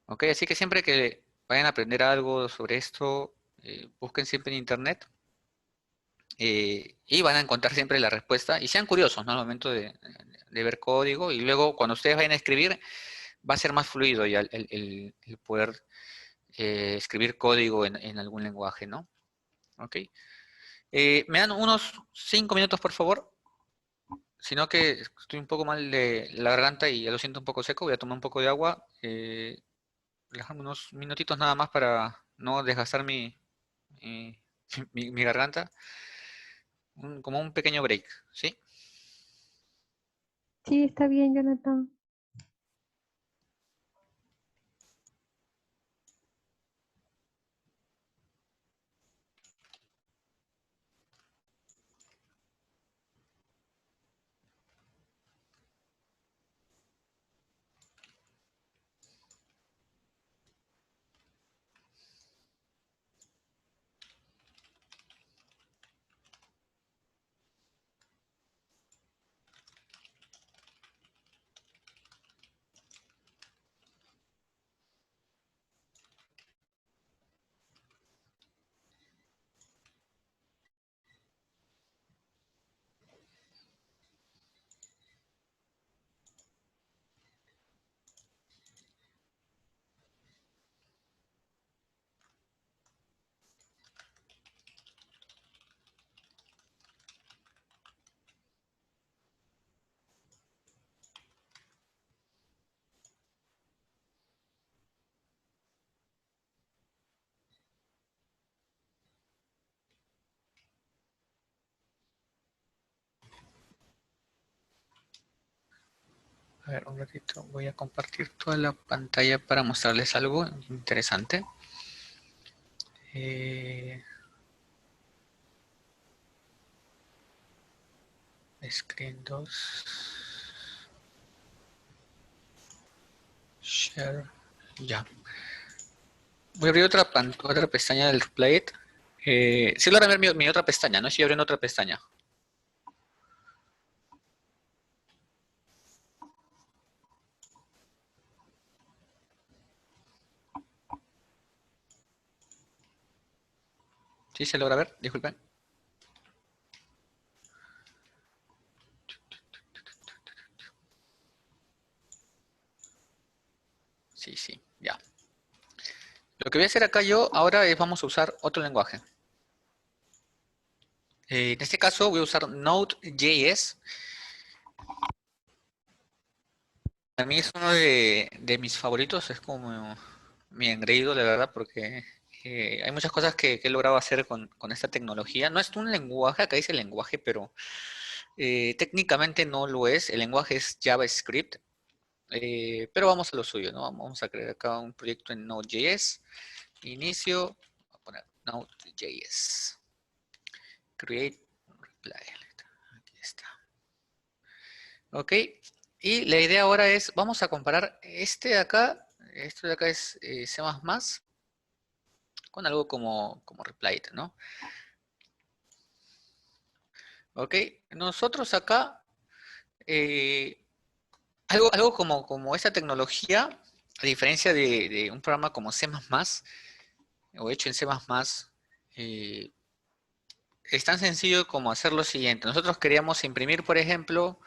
¿Ok? Así que siempre que vayan a aprender algo sobre esto, busquen siempre en internet y van a encontrar siempre la respuesta. Y sean curiosos, ¿no? Al momento de ver código. Y luego, cuando ustedes vayan a escribir, va a ser más fluido ya el poder escribir código en algún lenguaje, ¿no? ¿Ok? ¿Me dan unos 5 minutos, por favor? Sino que estoy un poco mal de la garganta y ya lo siento un poco seco. Voy a tomar un poco de agua. Dejarme unos minutitos nada más para no desgastar mi, mi garganta. Como un pequeño break, ¿sí? Sí, está bien, Jonathan. A ver, un ratito. Voy a compartir toda la pantalla para mostrarles algo interesante. Screen 2. Share. Ya. Voy a abrir otra pestaña del Replayet. Sí logran ver mi otra pestaña, ¿no? Estoy abriendo otra pestaña. ¿Sí se logra ver? Disculpen. Sí, sí, ya. Lo que voy a hacer acá yo ahora es vamos a usar otro lenguaje. En este caso voy a usar Node.js. Para mí es uno de mis favoritos, es como mi engreído, de verdad, porque hay muchas cosas que he logrado hacer con esta tecnología. No es un lenguaje, acá dice lenguaje, pero técnicamente no lo es. El lenguaje es JavaScript, pero vamos a lo suyo, ¿no? Vamos a crear acá un proyecto en Node.js. Inicio, voy a poner Node.js. Create reply. Aquí está. Ok. Y la idea ahora es, vamos a comparar este de acá, esto de acá es C++, con algo como reply, ¿no? Ok. Nosotros acá, algo como esta tecnología, a diferencia de un programa como C++, o hecho en C++, eh, es tan sencillo como hacer lo siguiente. Nosotros queríamos imprimir, por ejemplo,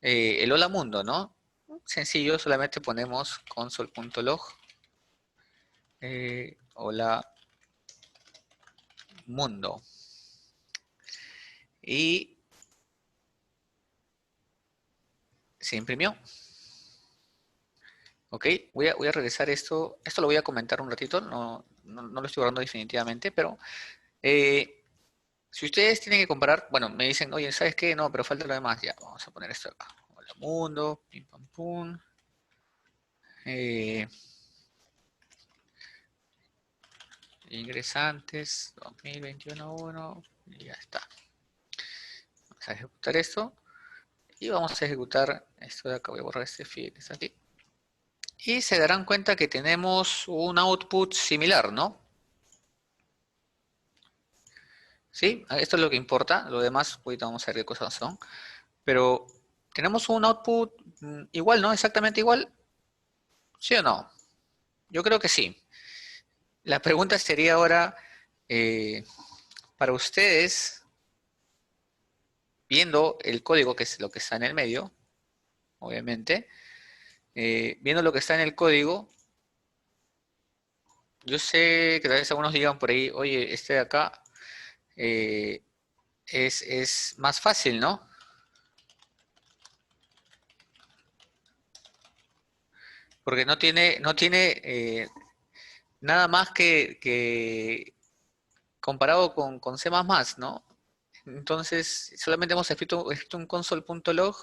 el hola mundo, ¿no? Sencillo, solamente ponemos console.log, hola mundo. Y se imprimió. Ok, voy a regresar esto. Esto lo voy a comentar un ratito, no lo estoy guardando definitivamente, pero si ustedes tienen que comparar, bueno, me dicen, oye, ¿sabes qué? No, pero falta lo demás. Ya, vamos a poner esto acá. Hola mundo, pim pam pum. Eh, ingresantes 2021-1 y ya está. Vamos a ejecutar esto y vamos a ejecutar esto de acá. Voy a borrar este feed que está aquí. Y se darán cuenta que tenemos un output similar, ¿no? ¿Sí? Esto es lo que importa. Lo demás, ahorita vamos a ver qué cosas son. Pero tenemos un output igual, ¿no? Exactamente igual. ¿Sí o no? Yo creo que sí. La pregunta sería ahora, eh, para ustedes, viendo el código, que es lo que está en el medio, obviamente, viendo lo que está en el código, yo sé que tal vez algunos digan por ahí, oye, este de acá eh, es más fácil, ¿no? Porque no tiene nada más que comparado con C++, ¿no? Entonces, solamente hemos escrito un console.log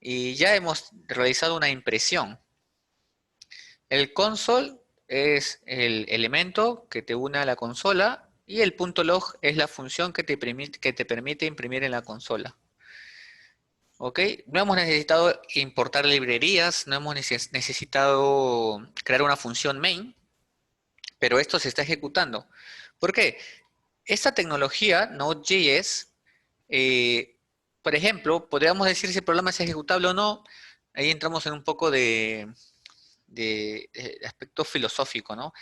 y ya hemos realizado una impresión. El console es el elemento que te une a la consola y el .log es la función que te permite imprimir en la consola. ¿Ok? No hemos necesitado importar librerías, no hemos necesitado crear una función main, pero esto se está ejecutando. ¿Por qué? Esta tecnología, Node.js, eh, por ejemplo, podríamos decir si el programa es ejecutable o no. Ahí entramos en un poco de aspecto filosófico, ¿no?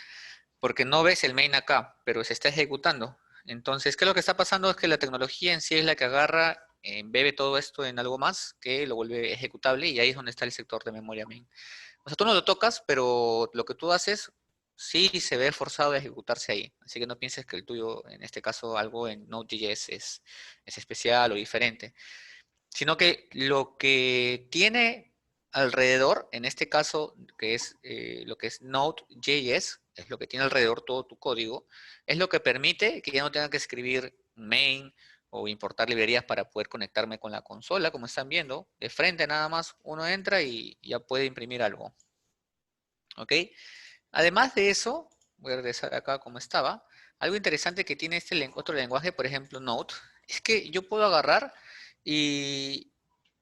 Porque no ves el main acá, pero se está ejecutando. Entonces, ¿qué es lo que está pasando? Es que la tecnología en sí es la que agarra, embebe todo esto en algo más que lo vuelve ejecutable y ahí es donde está el sector de memoria main. O sea, tú no lo tocas, pero lo que tú haces sí se ve forzado a ejecutarse ahí. Así que no pienses que el tuyo, en este caso, algo en Node.js es especial o diferente, sino que lo que tiene alrededor, en este caso, que es lo que es Node.js, es lo que tiene alrededor todo tu código, es lo que permite que ya no tenga que escribir main o importar librerías para poder conectarme con la consola, como están viendo. De frente nada más uno entra y ya puede imprimir algo. ¿Ok? Además de eso, voy a regresar acá como estaba. Algo interesante que tiene este otro lenguaje, por ejemplo, Node, es que yo puedo agarrar y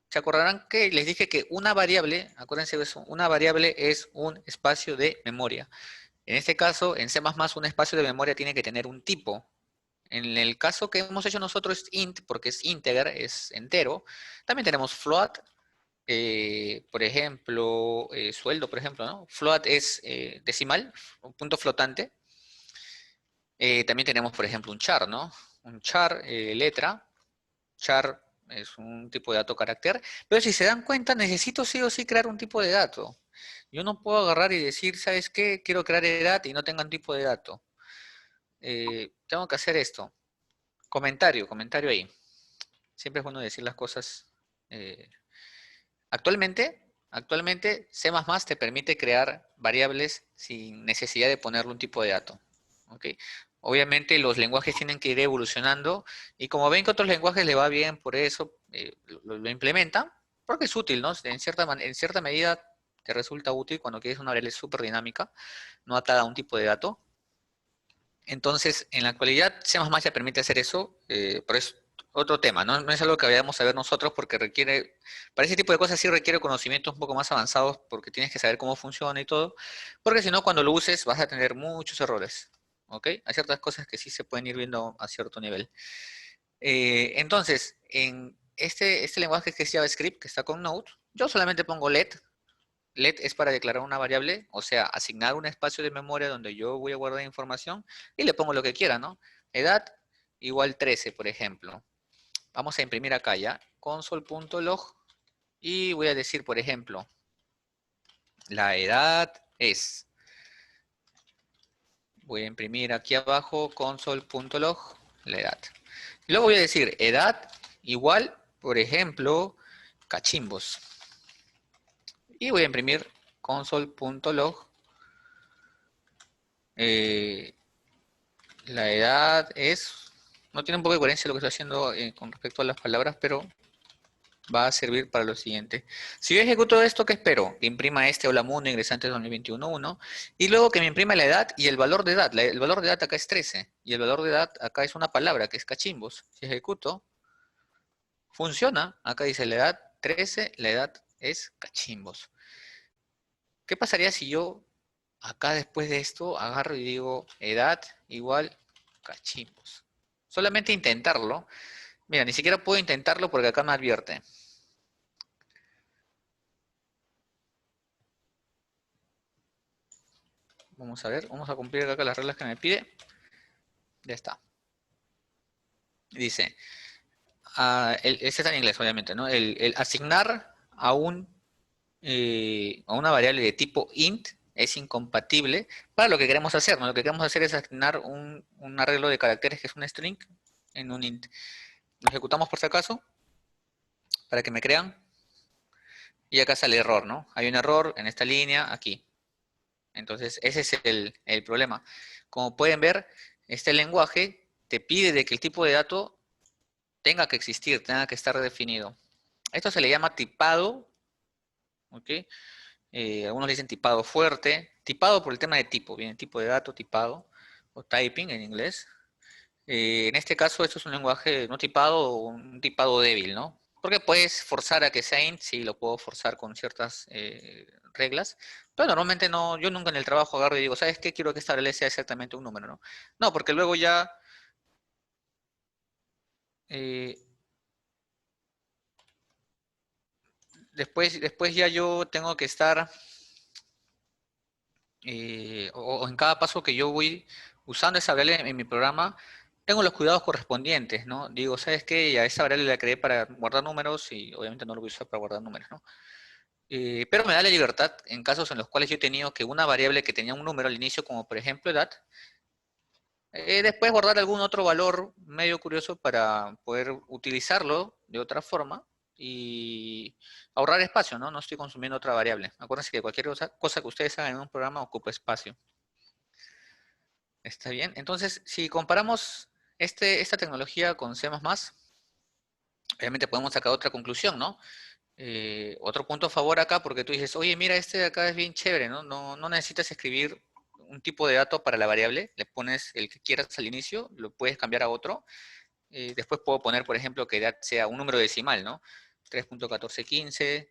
se acordarán que les dije que una variable, acuérdense de eso, una variable es un espacio de memoria. En este caso, en C++, un espacio de memoria tiene que tener un tipo. En el caso que hemos hecho nosotros es int, porque es integer, es entero. También tenemos float, por ejemplo, sueldo, por ejemplo, ¿no? Float es decimal, un punto flotante. También tenemos, por ejemplo, un char, ¿no? Un char, letra. Char es un tipo de dato carácter. Pero si se dan cuenta, necesito sí o sí crear un tipo de dato. Yo no puedo agarrar y decir, ¿sabes qué? Quiero crear edad y no tenga un tipo de dato. Tengo que hacer esto. Comentario ahí. Siempre es bueno decir las cosas. eh, actualmente C++ te permite crear variables sin necesidad de ponerle un tipo de dato. ¿Ok? Obviamente los lenguajes tienen que ir evolucionando y como ven que otros lenguajes le va bien por eso, lo implementan, porque es útil, ¿no? En cierta medida te resulta útil cuando quieres una variable súper dinámica, no atada a un tipo de dato. Entonces, en la actualidad, C++ ya permite hacer eso, pero es otro tema, ¿no? No es algo que vayamos a saber nosotros porque requiere, para ese tipo de cosas sí requiere conocimientos un poco más avanzados porque tienes que saber cómo funciona y todo, porque si no, cuando lo uses vas a tener muchos errores, ¿ok? Hay ciertas cosas que sí se pueden ir viendo a cierto nivel. Entonces, en este lenguaje que es JavaScript, que está con Node, yo solamente pongo let. Let es para declarar una variable, o sea, asignar un espacio de memoria donde yo voy a guardar información y le pongo lo que quiera, ¿no? Edad igual 13, por ejemplo. Vamos a imprimir acá ya, console.log y voy a decir, por ejemplo, la edad es, voy a imprimir aquí abajo console.log, la edad. Y luego voy a decir edad igual, por ejemplo, cachimbos. Y voy a imprimir console.log. La edad es, no tiene un poco de coherencia lo que estoy haciendo con respecto a las palabras, pero va a servir para lo siguiente. Si yo ejecuto esto, ¿qué espero? Que imprima este Hola Mundo ingresante 2021-1 y luego que me imprima la edad y el valor de edad. El valor de edad acá es 13 y el valor de edad acá es una palabra que es cachimbos. Si ejecuto, funciona. Acá dice la edad 13, la edad es cachimbos. ¿Qué pasaría si yo acá después de esto agarro y digo edad igual cachimbos? Solamente intentarlo. Mira, ni siquiera puedo intentarlo porque acá me advierte. Vamos a ver, vamos a cumplir acá las reglas que me pide. Ya está. Dice, este está en inglés obviamente, ¿no? El asignar a una variable de tipo int es incompatible para lo que queremos hacer, ¿no? Lo que queremos hacer es asignar un arreglo de caracteres que es un string en un int. Lo ejecutamos por si acaso, para que me crean. Y acá sale error, ¿no? Hay un error en esta línea, aquí. Entonces, ese es el problema. Como pueden ver, este lenguaje te pide de que el tipo de dato tenga que existir, tenga que estar definido. Esto se le llama tipado, ¿ok? Algunos le dicen tipado fuerte, tipado por el tema de tipo, viene tipo de dato, tipado, o typing en inglés. En este caso, esto es un lenguaje no tipado o un tipado débil, ¿no? Porque puedes forzar a que sea int, sí, lo puedo forzar con ciertas reglas, pero normalmente no, yo nunca en el trabajo agarro y digo, ¿sabes qué? Quiero que esta variable sea exactamente un número, ¿no? No, porque luego ya eh, después ya yo tengo que estar, o en cada paso que yo voy usando esa variable en mi programa, tengo los cuidados correspondientes, ¿no? Digo, ¿sabes qué? Ya esa variable la creé para guardar números y obviamente no lo voy a usar para guardar números, ¿no? Pero me da la libertad en casos en los cuales yo he tenido que una variable que tenía un número al inicio, como por ejemplo edad, después guardar algún otro valor medio curioso para poder utilizarlo de otra forma y ahorrar espacio, ¿no? No estoy consumiendo otra variable. Acuérdense que cualquier cosa que ustedes hagan en un programa ocupa espacio. ¿Está bien? Entonces, si comparamos esta tecnología con C++, obviamente podemos sacar otra conclusión, ¿no? Otro punto a favor acá, porque tú dices, oye, mira, este de acá es bien chévere, ¿no? No necesitas escribir un tipo de dato para la variable, le pones el que quieras al inicio, lo puedes cambiar a otro. Después puedo poner, por ejemplo, que sea un número decimal, ¿no? 3.1415.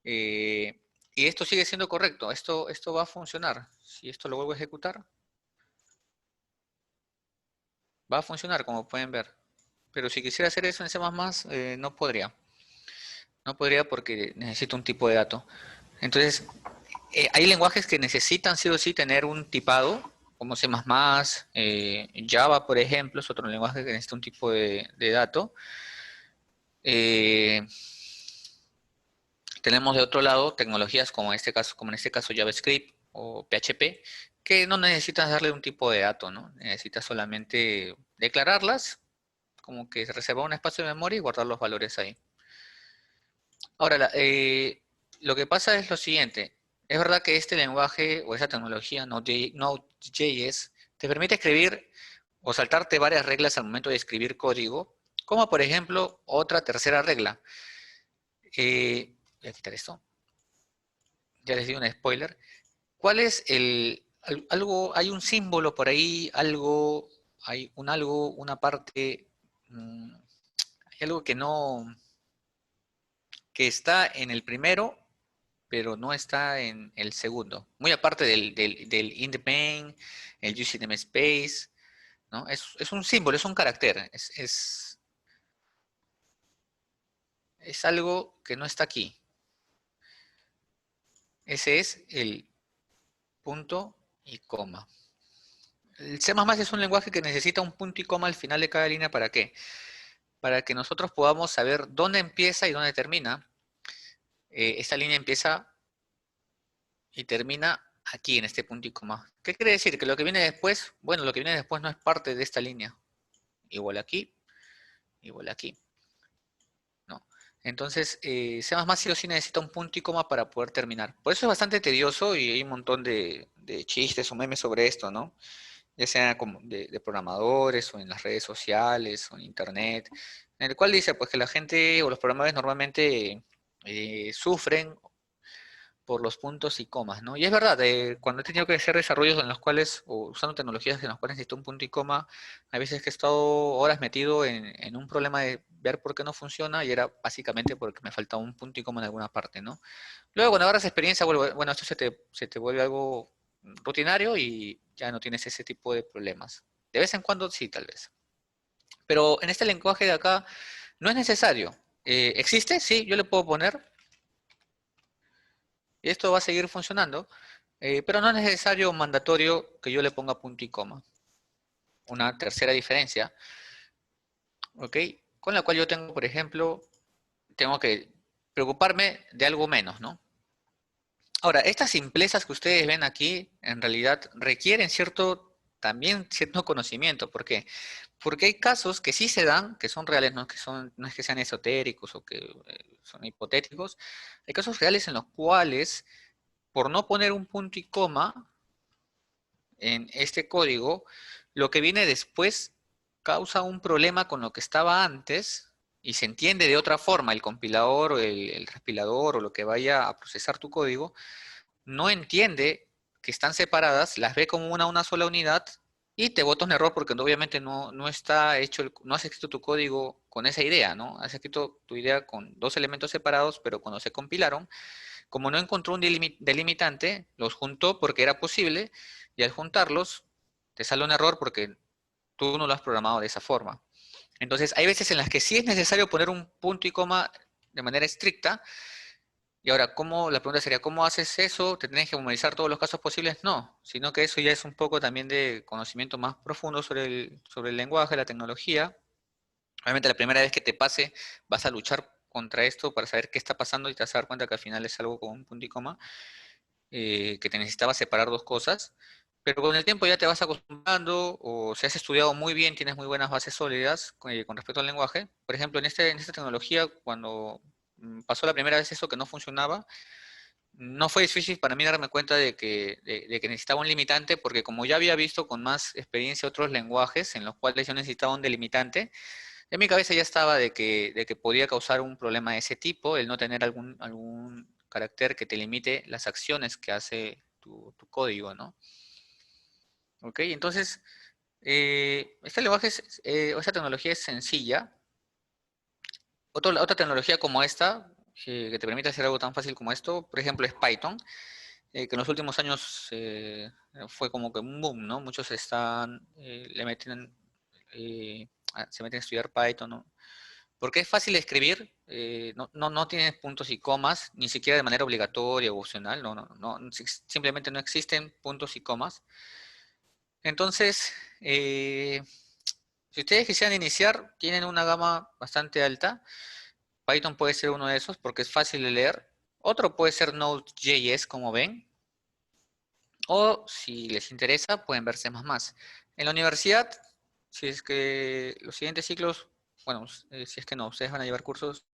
Y esto sigue siendo correcto, esto va a funcionar. Si esto lo vuelvo a ejecutar, va a funcionar, como pueden ver. Pero si quisiera hacer eso en C++, no podría. No podría porque necesito un tipo de dato. Entonces, hay lenguajes que necesitan sí o sí tener un tipado, como C++, Java, por ejemplo, es otro lenguaje que necesita un tipo de dato. Eh, Tenemos de otro lado tecnologías como en este caso JavaScript o PHP, que no necesitas darle un tipo de dato, ¿no? Necesitas solamente declararlas, como que se reserva un espacio de memoria y guardar los valores ahí. Ahora, lo que pasa es lo siguiente. Es verdad que este lenguaje o esa tecnología Node.js te permite escribir o saltarte varias reglas al momento de escribir código, como por ejemplo otra tercera regla. Voy a quitar esto. Ya les di un spoiler. ¿Cuál es algo, hay un símbolo por ahí, algo, una parte, hay algo que está en el primero, pero no está en el segundo. Muy aparte del in the main, el using namespace, ¿no? Es un símbolo, es un carácter, es algo que no está aquí. Ese es el punto y coma. El C++ es un lenguaje que necesita un punto y coma al final de cada línea. ¿Para qué? Para que nosotros podamos saber dónde empieza y dónde termina. Esta línea empieza y termina aquí, en este punto y coma. ¿Qué quiere decir? Que lo que viene después, bueno, lo que viene después no es parte de esta línea. Igual aquí, igual aquí, ¿no? Entonces, C++ sí o sí necesita un punto y coma para poder terminar. Por eso es bastante tedioso y hay un montón de chistes o memes sobre esto, ¿no? Ya sea como de programadores o en las redes sociales o en internet, en el cual dice pues que la gente o los programadores normalmente sufren por los puntos y comas, ¿no? Y es verdad, cuando he tenido que hacer desarrollos en los cuales, o usando tecnologías en las cuales necesito un punto y coma, hay veces que he estado horas metido en un problema de ver por qué no funciona y era básicamente porque me faltaba un punto y coma en alguna parte, ¿no? Luego, cuando agarras experiencia, bueno, esto se te vuelve algo rutinario y ya no tienes ese tipo de problemas. De vez en cuando sí, tal vez. Pero en este lenguaje de acá no es necesario. ¿Existe? Sí, yo le puedo poner y esto va a seguir funcionando, pero no es necesario o mandatorio que yo le ponga punto y coma. Una tercera diferencia, ¿ok? Con la cual yo tengo, por ejemplo, tengo que preocuparme de algo menos, ¿no? Ahora, estas simplezas que ustedes ven aquí, en realidad requieren también cierto conocimiento. ¿Por qué? Porque hay casos que sí se dan, que son reales, no es que sean esotéricos o que son hipotéticos. Hay casos reales en los cuales, por no poner un punto y coma en este código, lo que viene después causa un problema con lo que estaba antes y se entiende de otra forma. El compilador o el respilador o lo que vaya a procesar tu código no entiende que están separadas, las ve como una sola unidad y te bota un error porque obviamente no está hecho, no has escrito tu código con esa idea, ¿no? Has escrito tu idea con dos elementos separados, pero cuando se compilaron, como no encontró un delimitante, los juntó porque era posible y al juntarlos te sale un error porque tú no lo has programado de esa forma. Entonces, hay veces en las que sí es necesario poner un punto y coma de manera estricta, y ahora, la pregunta sería, ¿cómo haces eso? ¿Te tienes que memorizar todos los casos posibles? No, sino que eso ya es un poco también de conocimiento más profundo sobre el lenguaje, la tecnología. Obviamente la primera vez que te pase, vas a luchar contra esto para saber qué está pasando y te vas a dar cuenta que al final es algo con un punto y coma, que te necesitaba separar dos cosas. Pero con el tiempo ya te vas acostumbrando, o si has estudiado muy bien, tienes muy buenas bases sólidas con respecto al lenguaje. Por ejemplo, en esta tecnología, cuando pasó la primera vez eso que no funcionaba, no fue difícil para mí darme cuenta de que necesitaba un limitante, porque como ya había visto con más experiencia otros lenguajes en los cuales yo necesitaba un delimitante, en mi cabeza ya estaba de que podía causar un problema de ese tipo, el no tener algún carácter que te limite las acciones que hace tu código, ¿no? ¿Ok? Entonces, este lenguaje, o esta tecnología es sencilla. Otra tecnología como esta, que te permite hacer algo tan fácil como esto, por ejemplo, es Python, que en los últimos años fue como que un boom, ¿no? Muchos se meten a estudiar Python, ¿no? Porque es fácil de escribir, no tiene puntos y comas, ni siquiera de manera obligatoria o opcional, simplemente no existen puntos y comas. Entonces, si ustedes quisieran iniciar, tienen una gama bastante alta. Python puede ser uno de esos porque es fácil de leer. Otro puede ser Node.js, como ven. O si les interesa, pueden ver C++. En la universidad, si es que los siguientes ciclos, bueno, si es que no, ustedes van a llevar cursos,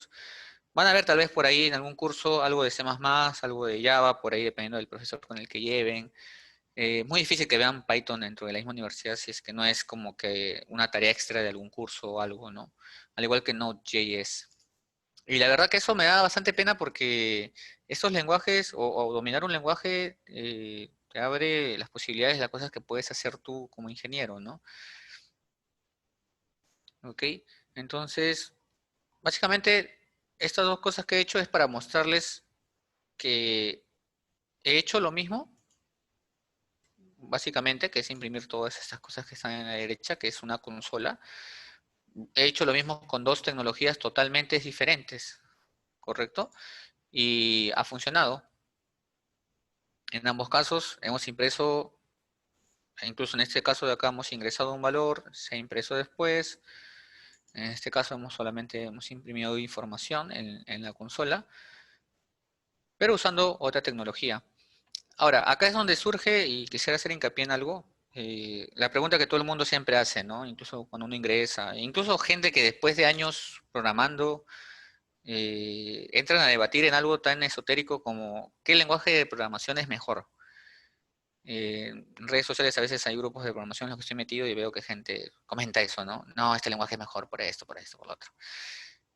van a ver tal vez por ahí en algún curso algo de C++, algo de Java, por ahí dependiendo del profesor con el que lleven. Muy difícil que vean Python dentro de la misma universidad si es que no es como que una tarea extra de algún curso o algo, ¿no? Al igual que Node.js. Y la verdad que eso me da bastante pena porque estos lenguajes o dominar un lenguaje te abre las posibilidades de las cosas que puedes hacer tú como ingeniero, ¿no? ¿Ok? Entonces, básicamente, estas dos cosas que he hecho es para mostrarles que he hecho lo mismo, básicamente, que es imprimir todas estas cosas que están en la derecha, que es una consola. He hecho lo mismo con dos tecnologías totalmente diferentes, ¿correcto? Y ha funcionado. En ambos casos hemos impreso, incluso en este caso de acá hemos ingresado un valor, se ha impreso después. En este caso hemos imprimido información en la consola, pero usando otra tecnología. Ahora, acá es donde surge, y quisiera hacer hincapié en algo, la pregunta que todo el mundo siempre hace, ¿no? Incluso cuando uno ingresa, incluso gente que después de años programando, entran a debatir en algo tan esotérico como ¿qué lenguaje de programación es mejor? En redes sociales a veces hay grupos de programación en los que estoy metido y veo que gente comenta eso, ¿no? No, este lenguaje es mejor por esto, por lo otro.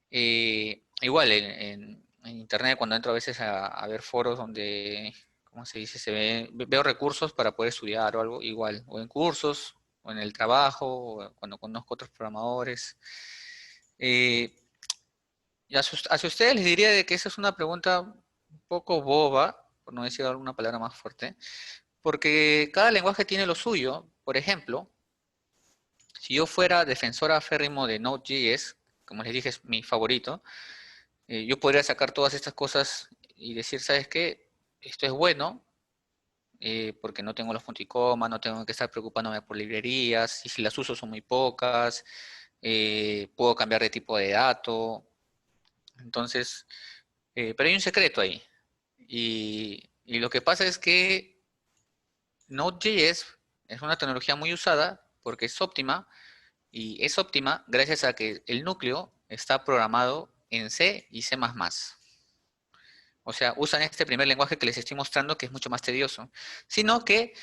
Igual en internet cuando entro a veces a ver foros donde, ¿cómo se dice? Veo recursos para poder estudiar o algo, igual, o en cursos, o en el trabajo, o cuando conozco otros programadores. Eh, y hacia ustedes les diría de que esa es una pregunta un poco boba, por no decir alguna palabra más fuerte, porque cada lenguaje tiene lo suyo. Por ejemplo, si yo fuera defensor aférrimo de Node.js, como les dije es mi favorito, yo podría sacar todas estas cosas y decir, ¿sabes qué? Esto es bueno porque no tengo los puntos y coma, no tengo que estar preocupándome por librerías, y si las uso son muy pocas, puedo cambiar de tipo de dato. Entonces, pero hay un secreto ahí. Y lo que pasa es que Node.js es una tecnología muy usada porque es óptima y es óptima gracias a que el núcleo está programado en C y C++. O sea, usan este primer lenguaje que les estoy mostrando que es mucho más tedioso, sino que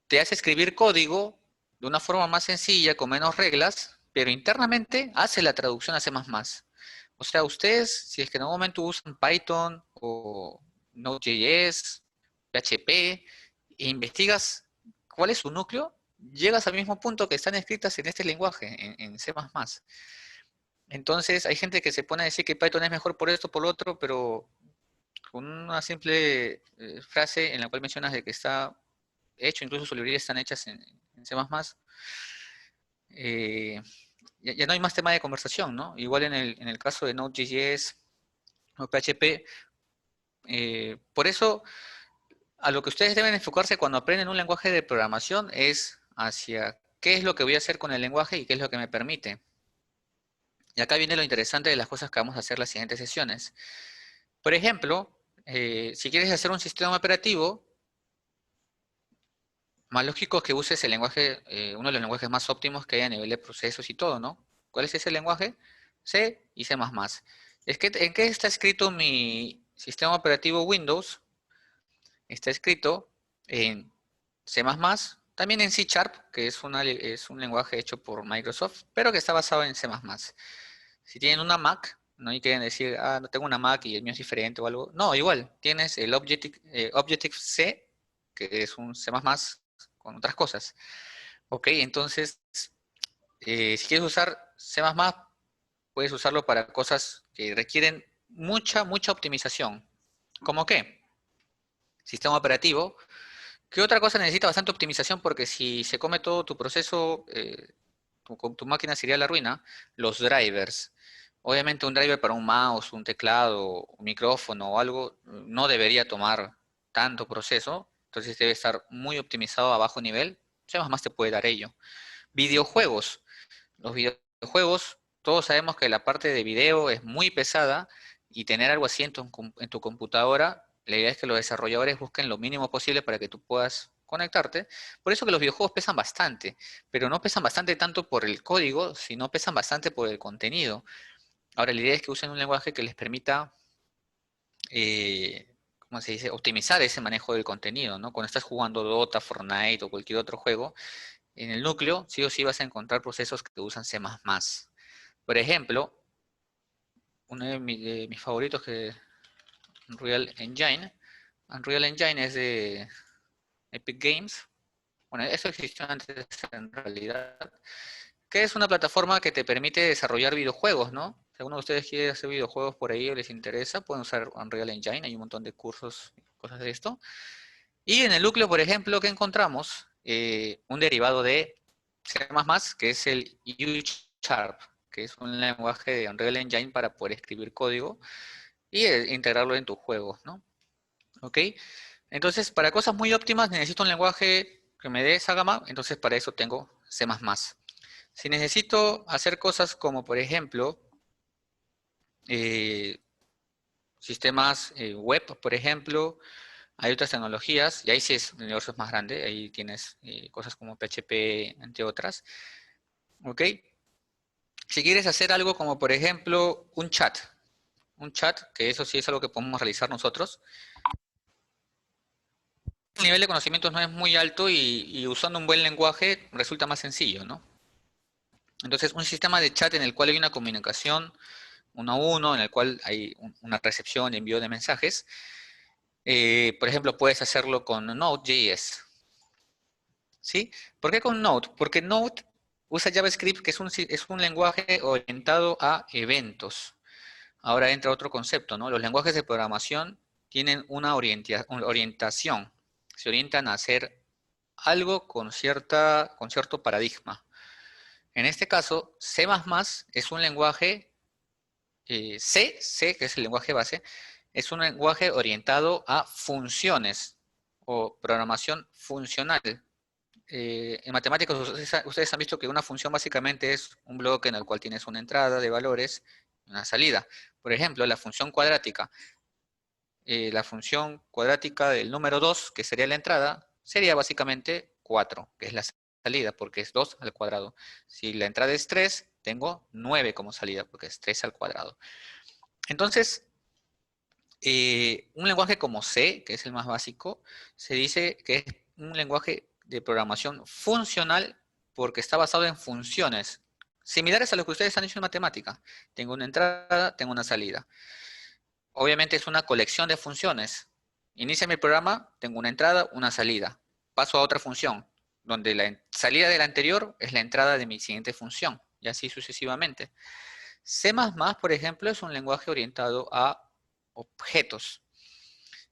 te hace escribir código de una forma más sencilla, con menos reglas, pero internamente hace la traducción a C++. O sea, ustedes, si es que en algún momento usan Python o Node.js, PHP, e investigas cuál es su núcleo, llegas al mismo punto que están escritas en este lenguaje, en C++. Entonces, hay gente que se pone a decir que Python es mejor por esto, por lo otro, pero con una simple frase en la cual mencionas de que está hecho, incluso sus librerías están hechas en C++, eh, ya no hay más tema de conversación, ¿no? Igual en el caso de Node.js o PHP, por eso a lo que ustedes deben enfocarse cuando aprenden un lenguaje de programación es hacia qué es lo que voy a hacer con el lenguaje y qué es lo que me permite. Y acá viene lo interesante de las cosas que vamos a hacer en las siguientes sesiones. Por ejemplo, si quieres hacer un sistema operativo, más lógico es que uses el lenguaje, uno de los lenguajes más óptimos que hay a nivel de procesos y todo, ¿no? ¿Cuál es ese lenguaje? C y C++. ¿En qué está escrito sistema operativo Windows está escrito en C++, también en C Sharp, que es un lenguaje hecho por Microsoft, pero que está basado en C++. Si tienen una Mac, no y quieren decir, ah, no tengo una Mac y el mío es diferente o algo. No, igual, tienes el Objective-C, que es un C++ con otras cosas. Ok, entonces, si quieres usar C++, puedes usarlo para cosas que requieren mucha optimización. ¿Cómo qué? Sistema operativo. ¿Qué otra cosa necesita bastante optimización? Porque si se come todo tu proceso, tu máquina sería la ruina. Los drivers. Obviamente un driver para un mouse, un teclado, un micrófono o algo no debería tomar tanto proceso. Entonces debe estar muy optimizado a bajo nivel. C++ te puede dar ello. Videojuegos. Los videojuegos, todos sabemos que la parte de video es muy pesada y tener algo así en tu computadora, la idea es que los desarrolladores busquen lo mínimo posible para que tú puedas conectarte. Por eso que los videojuegos pesan bastante, pero no pesan bastante tanto por el código, sino pesan bastante por el contenido. Ahora, la idea es que usen un lenguaje que les permita, ¿cómo se dice?, optimizar ese manejo del contenido, ¿no? Cuando estás jugando Dota, Fortnite o cualquier otro juego, en el núcleo sí o sí vas a encontrar procesos que usan C++. Por ejemplo, uno de mis favoritos que es Unreal Engine. Unreal Engine es de Epic Games. Bueno, eso existió antes en realidad. Que es una plataforma que te permite desarrollar videojuegos, ¿no? Si alguno de ustedes quiere hacer videojuegos por ahí o les interesa, pueden usar Unreal Engine. Hay un montón de cursos y cosas de esto. Y en el núcleo, por ejemplo, ¿qué encontramos? Un derivado de C++, que es el U Sharp, que es un lenguaje de Unreal Engine para poder escribir código y integrarlo en tus juegos, ¿no? ¿Ok? Entonces, para cosas muy óptimas necesito un lenguaje que me dé esa gama, entonces para eso tengo C++. Si necesito hacer cosas como, por ejemplo, eh, sistemas web, por ejemplo, hay otras tecnologías, y ahí sí el universo es más grande, ahí tienes cosas como PHP, entre otras. ¿Ok? Si quieres hacer algo como, por ejemplo, un chat, que eso sí es algo que podemos realizar nosotros, el nivel de conocimientos no es muy alto y usando un buen lenguaje resulta más sencillo, ¿no? Entonces, un sistema de chat en el cual hay una comunicación uno a uno, en el cual hay una recepción y envío de mensajes, por ejemplo, puedes hacerlo con Node.js, ¿sí? ¿Por qué con Node? Porque Node usa JavaScript, que es un lenguaje orientado a eventos. Ahora entra otro concepto, ¿no? Los lenguajes de programación tienen una orientación, se orientan a hacer algo con cierto paradigma. En este caso, C++ es un lenguaje, C, que es el lenguaje base, es un lenguaje orientado a funciones o programación funcional. En matemáticas ustedes han visto que una función básicamente es un bloque en el cual tienes una entrada de valores y una salida. Por ejemplo, la función cuadrática. La función cuadrática del número 2, que sería la entrada, sería básicamente 4, que es la salida, porque es 2 al cuadrado. Si la entrada es 3, tengo 9 como salida, porque es 3 al cuadrado. Entonces, un lenguaje como C, que es el más básico, se dice que es un lenguaje de programación funcional porque está basado en funciones, similares a lo que ustedes han hecho en matemática. Tengo una entrada, tengo una salida. Obviamente es una colección de funciones. Inicia mi programa, tengo una entrada, una salida. Paso a otra función, donde la salida de la anterior es la entrada de mi siguiente función, y así sucesivamente. C++, por ejemplo, es un lenguaje orientado a objetos.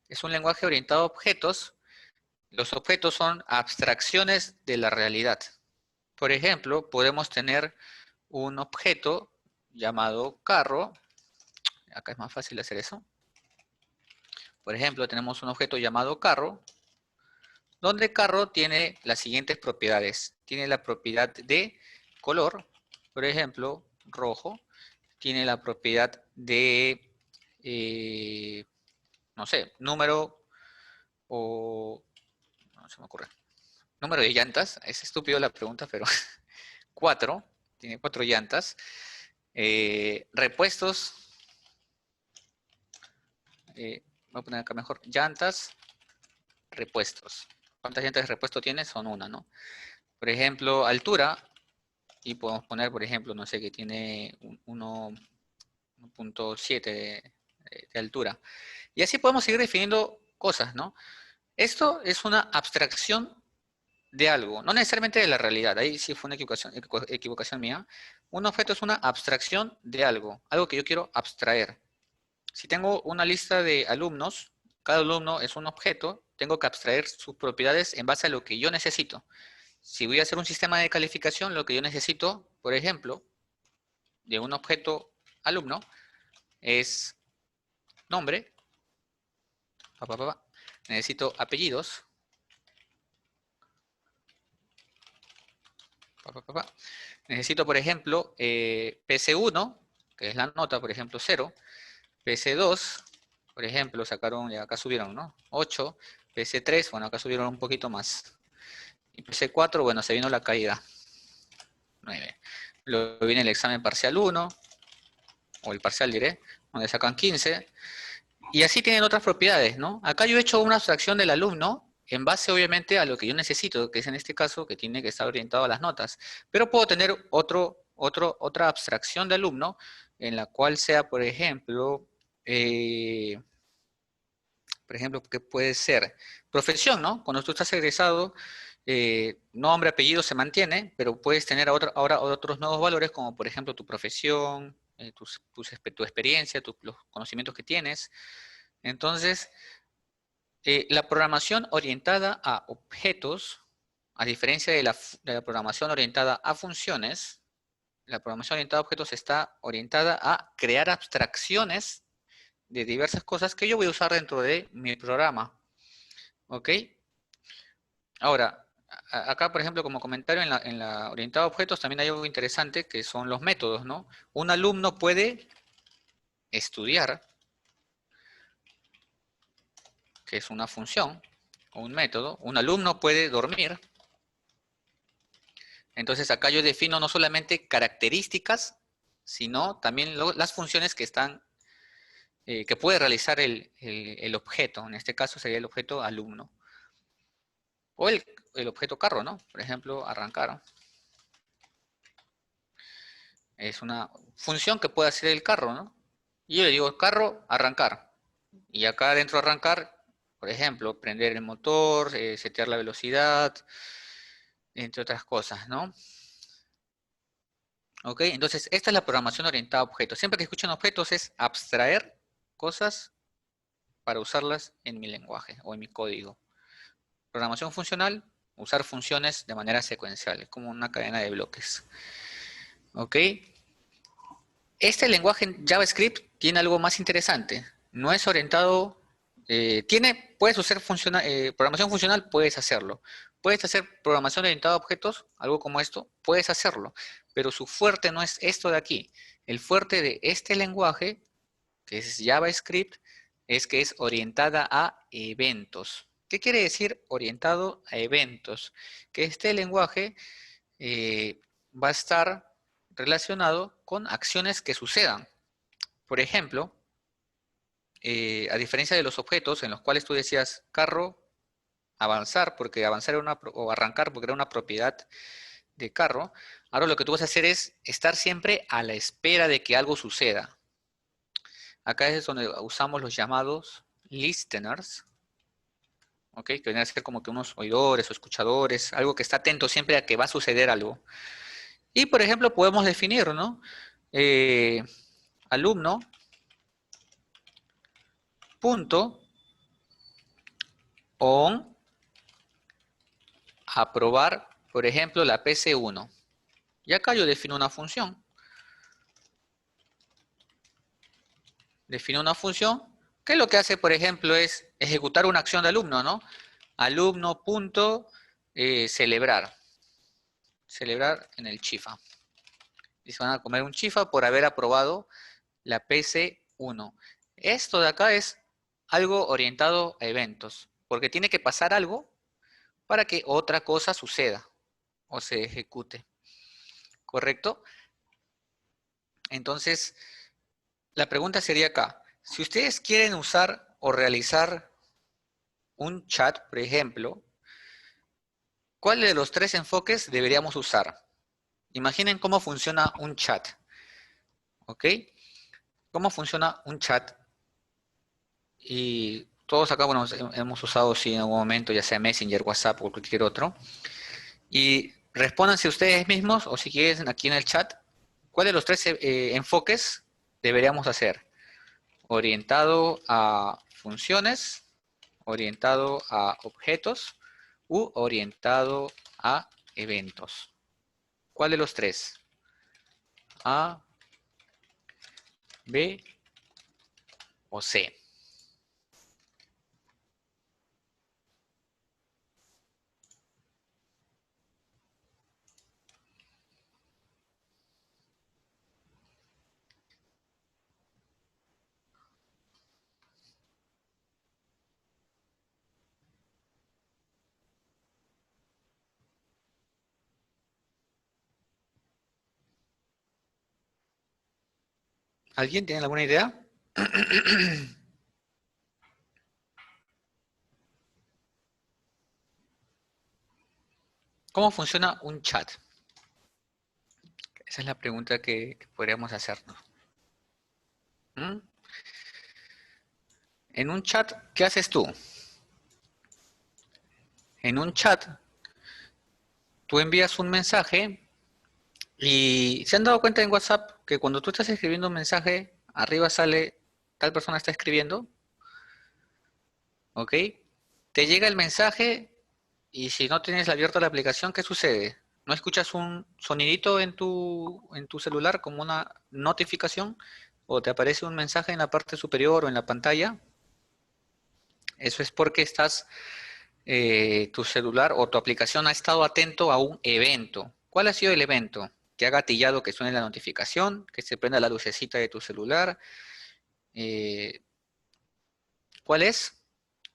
Es un lenguaje orientado a objetos. Los objetos son abstracciones de la realidad. Por ejemplo, podemos tener un objeto llamado carro. Acá es más fácil hacer eso. Por ejemplo, tenemos un objeto llamado carro, donde carro tiene las siguientes propiedades. Tiene la propiedad de color, por ejemplo, rojo. Tiene la propiedad de, no sé, número o, no se me ocurre, número de llantas. Es estúpido la pregunta, pero 4. Tiene 4 llantas. Repuestos. voy a poner acá mejor, llantas, repuestos. ¿Cuántas llantas de repuesto tiene? Son una, ¿no? Por ejemplo, altura, y podemos poner, por ejemplo, no sé, que tiene 1.7 de altura. Y así podemos seguir definiendo cosas, ¿no? Esto es una abstracción de algo, no necesariamente de la realidad. Ahí sí fue una equivocación mía. Un objeto es una abstracción de algo, algo que yo quiero abstraer. Si tengo una lista de alumnos, cada alumno es un objeto, tengo que abstraer sus propiedades en base a lo que yo necesito. Si voy a hacer un sistema de calificación, lo que yo necesito, por ejemplo, de un objeto alumno, es nombre, necesito apellidos, necesito, por ejemplo, PC1, que es la nota, por ejemplo, 0, PC2, por ejemplo, sacaron, ya acá subieron, ¿no? 8, PC3, bueno, acá subieron un poquito más. Y PC4, bueno, se vino la caída, 9. Luego viene el examen parcial 1, o el parcial diré, donde sacan 15. Y así tienen otras propiedades, ¿no? Acá yo he hecho una abstracción del alumno en base obviamente a lo que yo necesito, que es en este caso que tiene que estar orientado a las notas. Pero puedo tener otra abstracción de alumno en la cual sea, por ejemplo, ¿qué puede ser? Profesión, ¿no? Cuando tú estás egresado, nombre, apellido se mantiene, pero puedes tener ahora otros nuevos valores, como por ejemplo tu profesión, tu experiencia, los conocimientos que tienes. Entonces, la programación orientada a objetos, a diferencia de la programación orientada a funciones, la programación orientada a objetos está orientada a crear abstracciones de diversas cosas que yo voy a usar dentro de mi programa. ¿Ok? Ahora, acá, por ejemplo, como comentario en la orientada a objetos, también hay algo interesante que son los métodos, ¿no? Un alumno puede estudiar, que es una función o un método. Un alumno puede dormir. Entonces acá yo defino no solamente características, sino también las funciones que están, que puede realizar el objeto. En este caso sería el objeto alumno. O el objeto carro, ¿no? Por ejemplo, arrancar. Es una función que puede hacer el carro, ¿no? Y yo le digo, carro, arrancar. Y acá dentro de arrancar, por ejemplo, prender el motor, setear la velocidad, entre otras cosas, ¿no? ¿Ok? Entonces, esta es la programación orientada a objetos. Siempre que escuchen objetos es abstraer cosas para usarlas en mi lenguaje o en mi código. Programación funcional, usar funciones de manera secuencial, es como una cadena de bloques. ¿Ok? Este lenguaje en JavaScript tiene algo más interesante. No es orientado, puedes usar programación funcional, puedes hacerlo. Puedes hacer programación orientada a objetos, algo como esto, puedes hacerlo. Pero su fuerte no es esto de aquí. El fuerte de este lenguaje, que es JavaScript, es que es orientada a eventos. ¿Qué quiere decir orientado a eventos? Que este lenguaje va a estar relacionado con acciones que sucedan. Por ejemplo, a diferencia de los objetos en los cuales tú decías carro, avanzar, porque avanzar era o arrancar porque era una propiedad de carro, ahora lo que tú vas a hacer es estar siempre a la espera de que algo suceda. Acá es donde usamos los llamados listeners, ¿ok? Que vienen a ser como que unos oidores o escuchadores, algo que está atento siempre a que va a suceder algo. Y, por ejemplo, podemos definir, ¿no? Alumno, punto, on, aprobar, por ejemplo, la PC1. Y acá yo defino una función. Defino una función que lo que hace, por ejemplo, es ejecutar una acción de alumno, ¿no? Alumno punto celebrar. Celebrar en el chifa. Y se van a comer un chifa por haber aprobado la PC1. Esto de acá es algo orientado a eventos, porque tiene que pasar algo para que otra cosa suceda o se ejecute. ¿Correcto? Entonces, la pregunta sería acá, si ustedes quieren usar o realizar un chat, por ejemplo, ¿cuál de los tres enfoques deberíamos usar? Imaginen cómo funciona un chat, ¿ok? ¿Cómo funciona un chat? Y todos acá, bueno, hemos usado, sí, en algún momento, ya sea Messenger, WhatsApp o cualquier otro. Y respóndanse ustedes mismos, o si quieren aquí en el chat, ¿cuál de los tres enfoques deberíamos hacer? Orientado a funciones, orientado a objetos u orientado a eventos. ¿Cuál de los tres? A, B o C. ¿Alguien tiene alguna idea? ¿Cómo funciona un chat? Esa es la pregunta que podríamos hacernos. ¿Mm? En un chat, ¿qué haces tú? En un chat, tú envías un mensaje y ¿se han dado cuenta en WhatsApp que cuando tú estás escribiendo un mensaje, arriba sale tal persona está escribiendo? ¿Ok? Te llega el mensaje y si no tienes abierta la aplicación, ¿qué sucede? ¿No escuchas un sonidito en tu celular como una notificación? ¿O te aparece un mensaje en la parte superior o en la pantalla? Eso es porque tu celular o tu aplicación ha estado atento a un evento. ¿Cuál ha sido el evento? Que ha gatillado que suene la notificación, que se prenda la lucecita de tu celular. Eh, ¿Cuál es?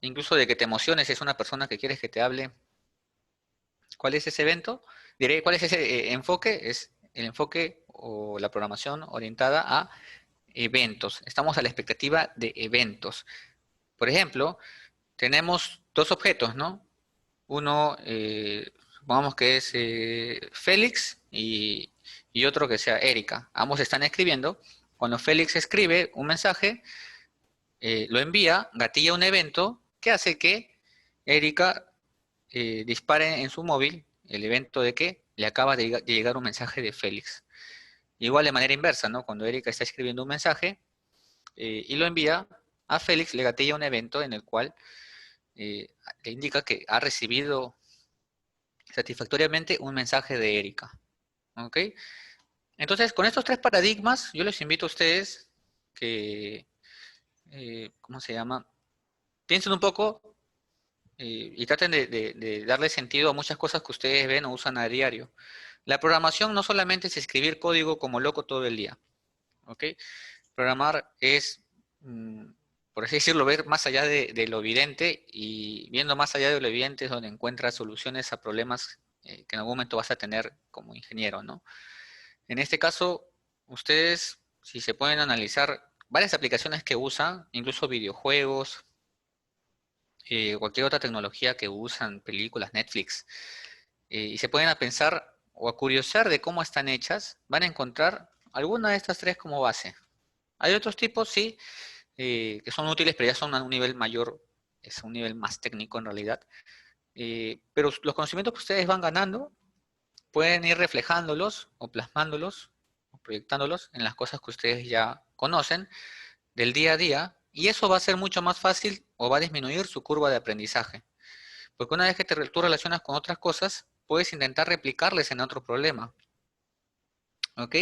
Incluso de que te emociones, es una persona que quieres que te hable. ¿Cuál es ese evento? Diré, ¿cuál es ese enfoque? Es el enfoque o la programación orientada a eventos. Estamos a la expectativa de eventos. Por ejemplo, tenemos dos objetos, ¿no? Uno, supongamos que es Félix y otro que sea Erika. Ambos están escribiendo. Cuando Félix escribe un mensaje, lo envía, gatilla un evento que hace que Erika dispare en su móvil el evento de que le acaba de llegar un mensaje de Félix. Igual de manera inversa, ¿no? Cuando Erika está escribiendo un mensaje y lo envía a Félix, le gatilla un evento en el cual eh, le indica que ha recibido satisfactoriamente un mensaje de Erika. ¿Ok? Entonces, con estos tres paradigmas, yo les invito a ustedes que, ¿cómo se llama? Piensen un poco y traten de darle sentido a muchas cosas que ustedes ven o usan a diario. La programación no solamente es escribir código como loco todo el día. ¿Ok? Programar es, mm, por así decirlo, ver más allá de lo evidente y viendo más allá de lo evidente es donde encuentras soluciones a problemas que en algún momento vas a tener como ingeniero, ¿no? En este caso, ustedes, si se pueden analizar varias aplicaciones que usan, incluso videojuegos, cualquier otra tecnología que usan, películas, Netflix, y se pueden a pensar o a curiosear de cómo están hechas, van a encontrar alguna de estas tres como base. Hay otros tipos, sí, que son útiles, pero ya son a un nivel mayor, es un nivel más técnico en realidad. Pero los conocimientos que ustedes van ganando pueden ir reflejándolos o plasmándolos o proyectándolos en las cosas que ustedes ya conocen del día a día y eso va a ser mucho más fácil o va a disminuir su curva de aprendizaje. Porque una vez que tú relacionas con otras cosas, puedes intentar replicarles en otro problema. ¿Ok?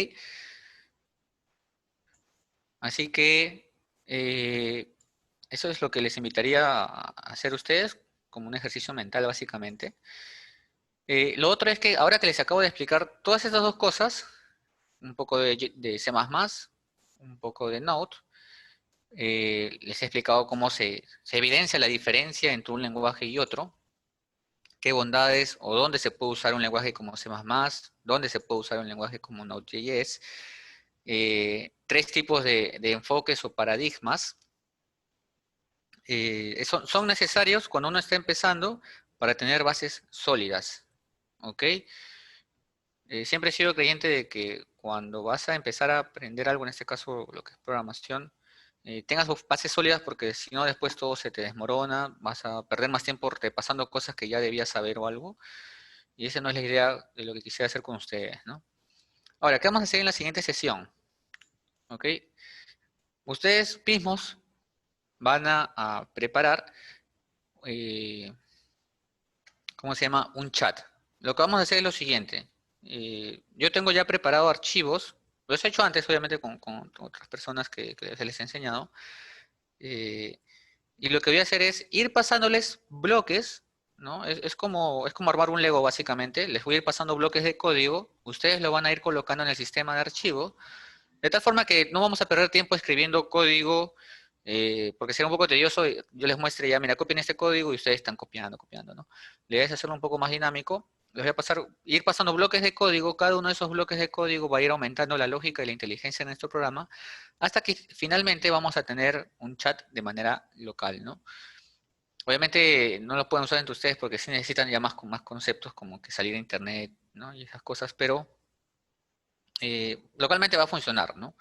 Así que eso es lo que les invitaría a hacer ustedes como un ejercicio mental básicamente. Lo otro es que ahora que les acabo de explicar todas estas dos cosas, un poco de C++, un poco de Node, les he explicado cómo se evidencia la diferencia entre un lenguaje y otro, qué bondades o dónde se puede usar un lenguaje como C++, dónde se puede usar un lenguaje como Node.js, tres tipos de enfoques o paradigmas son necesarios cuando uno está empezando para tener bases sólidas, ¿ok? Siempre he sido creyente de que cuando vas a empezar a aprender algo, en este caso lo que es programación, tengas bases sólidas porque si no después todo se te desmorona, vas a perder más tiempo repasando cosas que ya debías saber o algo, y esa no es la idea de lo que quisiera hacer con ustedes, ¿no? Ahora, ¿qué vamos a hacer en la siguiente sesión? ¿Ok? Ustedes mismos van a preparar, eh, ¿cómo se llama? Un chat. Lo que vamos a hacer es lo siguiente. Yo tengo ya preparado archivos, los he hecho antes, obviamente, con otras personas que se les he enseñado. eh, y lo que voy a hacer es ir pasándoles bloques, ¿no? Es como armar un Lego, básicamente. Les voy a ir pasando bloques de código. Ustedes lo van a ir colocando en el sistema de archivo. De tal forma que no vamos a perder tiempo escribiendo código, porque sería un poco tedioso. Yo les muestre ya, mira, copien este código y ustedes están copiando, copiando, ¿no? La idea es hacerlo un poco más dinámico. Les voy a ir pasando bloques de código. Cada uno de esos bloques de código va a ir aumentando la lógica y la inteligencia en nuestro programa, hasta que finalmente vamos a tener un chat de manera local, ¿no? Obviamente no lo pueden usar entre ustedes porque sí necesitan ya más conceptos como que salir a internet, ¿no? Y esas cosas, pero localmente va a funcionar, ¿no?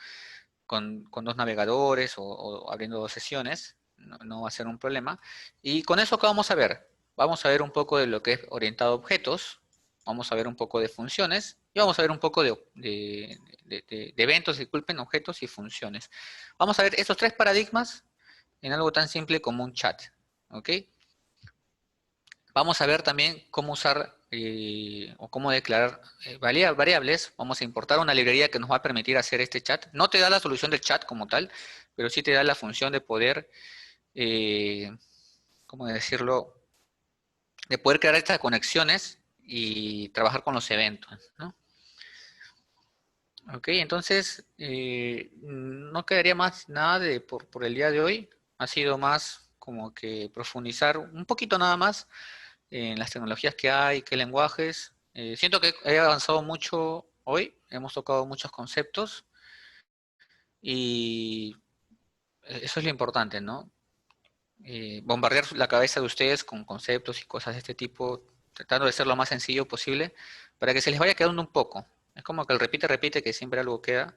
Con dos navegadores o abriendo dos sesiones, no va a ser un problema. Y con eso, ¿qué vamos a ver? Vamos a ver un poco de lo que es orientado a objetos, vamos a ver un poco de funciones y vamos a ver un poco de eventos, disculpen, objetos y funciones. Vamos a ver estos tres paradigmas en algo tan simple como un chat, ¿ok? Vamos a ver también cómo usar o cómo declarar variables. Vamos a importar una librería que nos va a permitir hacer este chat. No te da la solución del chat como tal, pero sí te da la función de poder, eh, ¿cómo decirlo? De poder crear estas conexiones y trabajar con los eventos, ¿no? Ok, entonces no quedaría más nada por el día de hoy. Ha sido más como que profundizar un poquito nada más en las tecnologías que hay, qué lenguajes. Siento que he avanzado mucho hoy, hemos tocado muchos conceptos y eso es lo importante, ¿no? Bombardear la cabeza de ustedes con conceptos y cosas de este tipo, tratando de ser lo más sencillo posible para que se les vaya quedando un poco. Es como que el repite, repite, que siempre algo queda.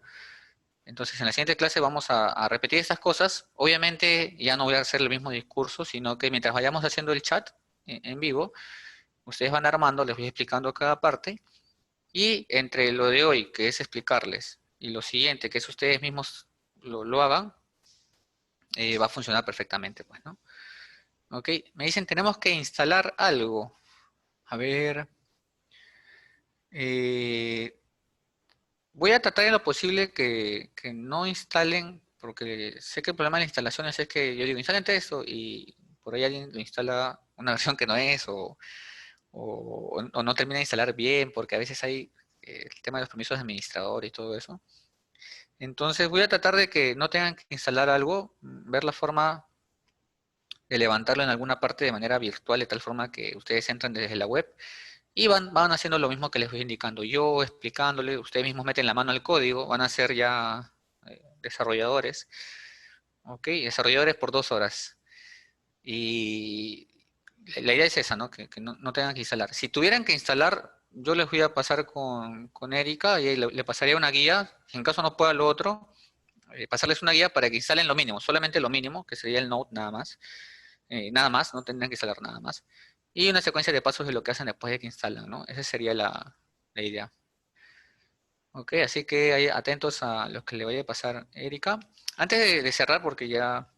Entonces, en la siguiente clase vamos a repetir estas cosas. Obviamente, ya no voy a hacer el mismo discurso, sino que mientras vayamos haciendo el chat en vivo, ustedes van armando, les voy explicando cada parte. Y entre lo de hoy, que es explicarles, y lo siguiente, que es ustedes mismos lo hagan, va a funcionar perfectamente, pues, ¿no? Ok, me dicen, tenemos que instalar algo. A ver, eh, voy a tratar en lo posible que no instalen, porque sé que el problema de las instalaciones es que yo digo, instalen esto y por ahí alguien lo instala una versión que no es o no termina de instalar bien, porque a veces hay el tema de los permisos de administrador y todo eso. Entonces voy a tratar de que no tengan que instalar algo, ver la forma de levantarlo en alguna parte de manera virtual, de tal forma que ustedes entran desde la web y van haciendo lo mismo que les voy indicando yo, explicándole, ustedes mismos meten la mano al código, van a ser ya desarrolladores, ¿ok? Desarrolladores por 2 horas. Y la idea es esa, ¿no? Que no tengan que instalar. Si tuvieran que instalar, yo les voy a pasar con Erika y ahí le pasaría una guía, si en caso no pueda lo otro, pasarles una guía para que instalen lo mínimo, solamente lo mínimo, que sería el Node nada más, no tendrían que instalar nada más. Y una secuencia de pasos de lo que hacen después de que instalan, ¿no? Esa sería la idea. Ok, así que ahí atentos a los que le vaya a pasar Erika. Antes de cerrar, porque ya,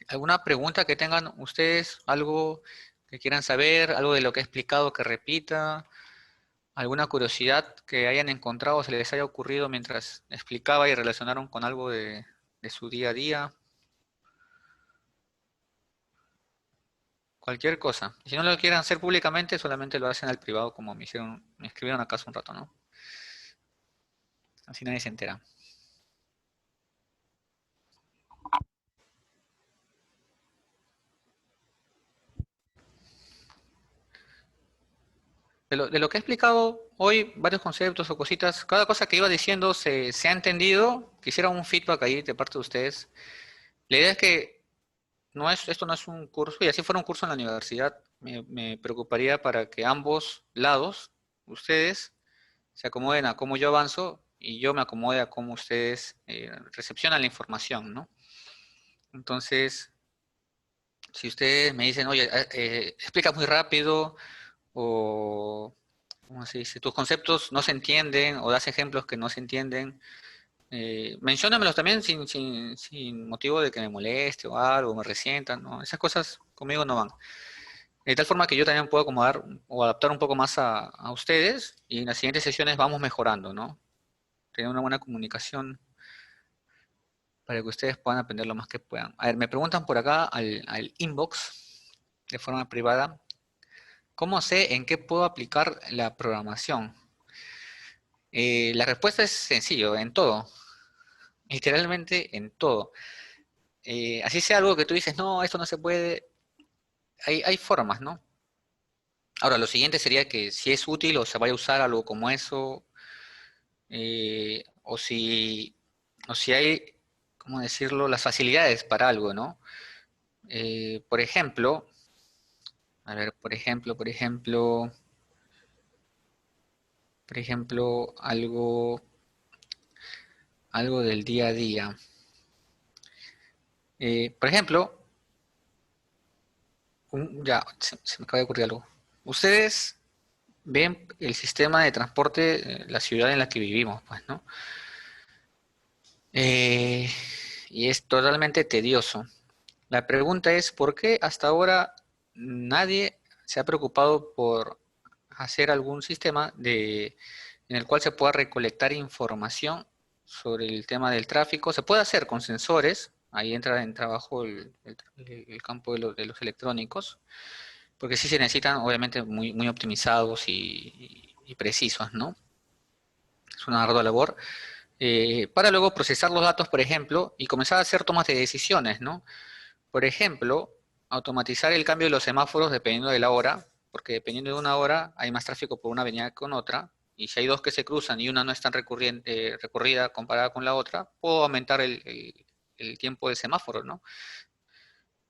¿alguna pregunta que tengan ustedes? ¿Algo que quieran saber? ¿Algo de lo que he explicado que repita? ¿Alguna curiosidad que hayan encontrado o se les haya ocurrido mientras explicaba y relacionaron con algo de su día a día? Cualquier cosa. Si no lo quieren hacer públicamente, solamente lo hacen al privado, como me escribieron acá hace un rato, ¿no? Así nadie se entera. De lo que he explicado hoy, varios conceptos o cositas, cada cosa que iba diciendo se ha entendido. Quisiera un feedback ahí de parte de ustedes. La idea es que esto no es un curso, y así fuera un curso en la universidad, me preocuparía para que ambos lados, ustedes, se acomoden a cómo yo avanzo y yo me acomode a cómo ustedes recepcionan la información, ¿no? Entonces, si ustedes me dicen, oye, explicas muy rápido o, ¿cómo se dice? Tus conceptos no se entienden o das ejemplos que no se entienden, menciónamelos también sin motivo de que me moleste o algo, me resientan, ¿no? Esas cosas conmigo no van. De tal forma que yo también puedo acomodar o adaptar un poco más a ustedes y en las siguientes sesiones vamos mejorando, ¿no? Tener una buena comunicación para que ustedes puedan aprender lo más que puedan. A ver, me preguntan por acá al inbox de forma privada, ¿cómo sé en qué puedo aplicar la programación? La respuesta es sencillo, en todo, literalmente en todo. Así sea algo que tú dices, no, esto no se puede, hay formas, ¿no? Ahora, lo siguiente sería que si es útil o se vaya a usar algo como eso, o si hay, ¿cómo decirlo?, las facilidades para algo, ¿no? Por ejemplo, a ver, por ejemplo, algo del día a día. Por ejemplo, ya, se me acaba de ocurrir algo. Ustedes ven el sistema de transporte, la ciudad en la que vivimos, pues, ¿no? Eh, y es totalmente tedioso. La pregunta es, ¿por qué hasta ahora nadie se ha preocupado por hacer algún sistema en el cual se pueda recolectar información sobre el tema del tráfico? Se puede hacer con sensores, ahí entra en trabajo el campo de los electrónicos, porque sí se necesitan, obviamente, muy, muy optimizados y precisos, ¿no? Es una ardua labor. Para luego procesar los datos, por ejemplo, y comenzar a hacer tomas de decisiones, ¿no? Por ejemplo, automatizar el cambio de los semáforos dependiendo de la hora, porque dependiendo de una hora hay más tráfico por una avenida que con otra, y si hay dos que se cruzan y una no es tan recorrida comparada con la otra, puedo aumentar el tiempo del semáforo, ¿no?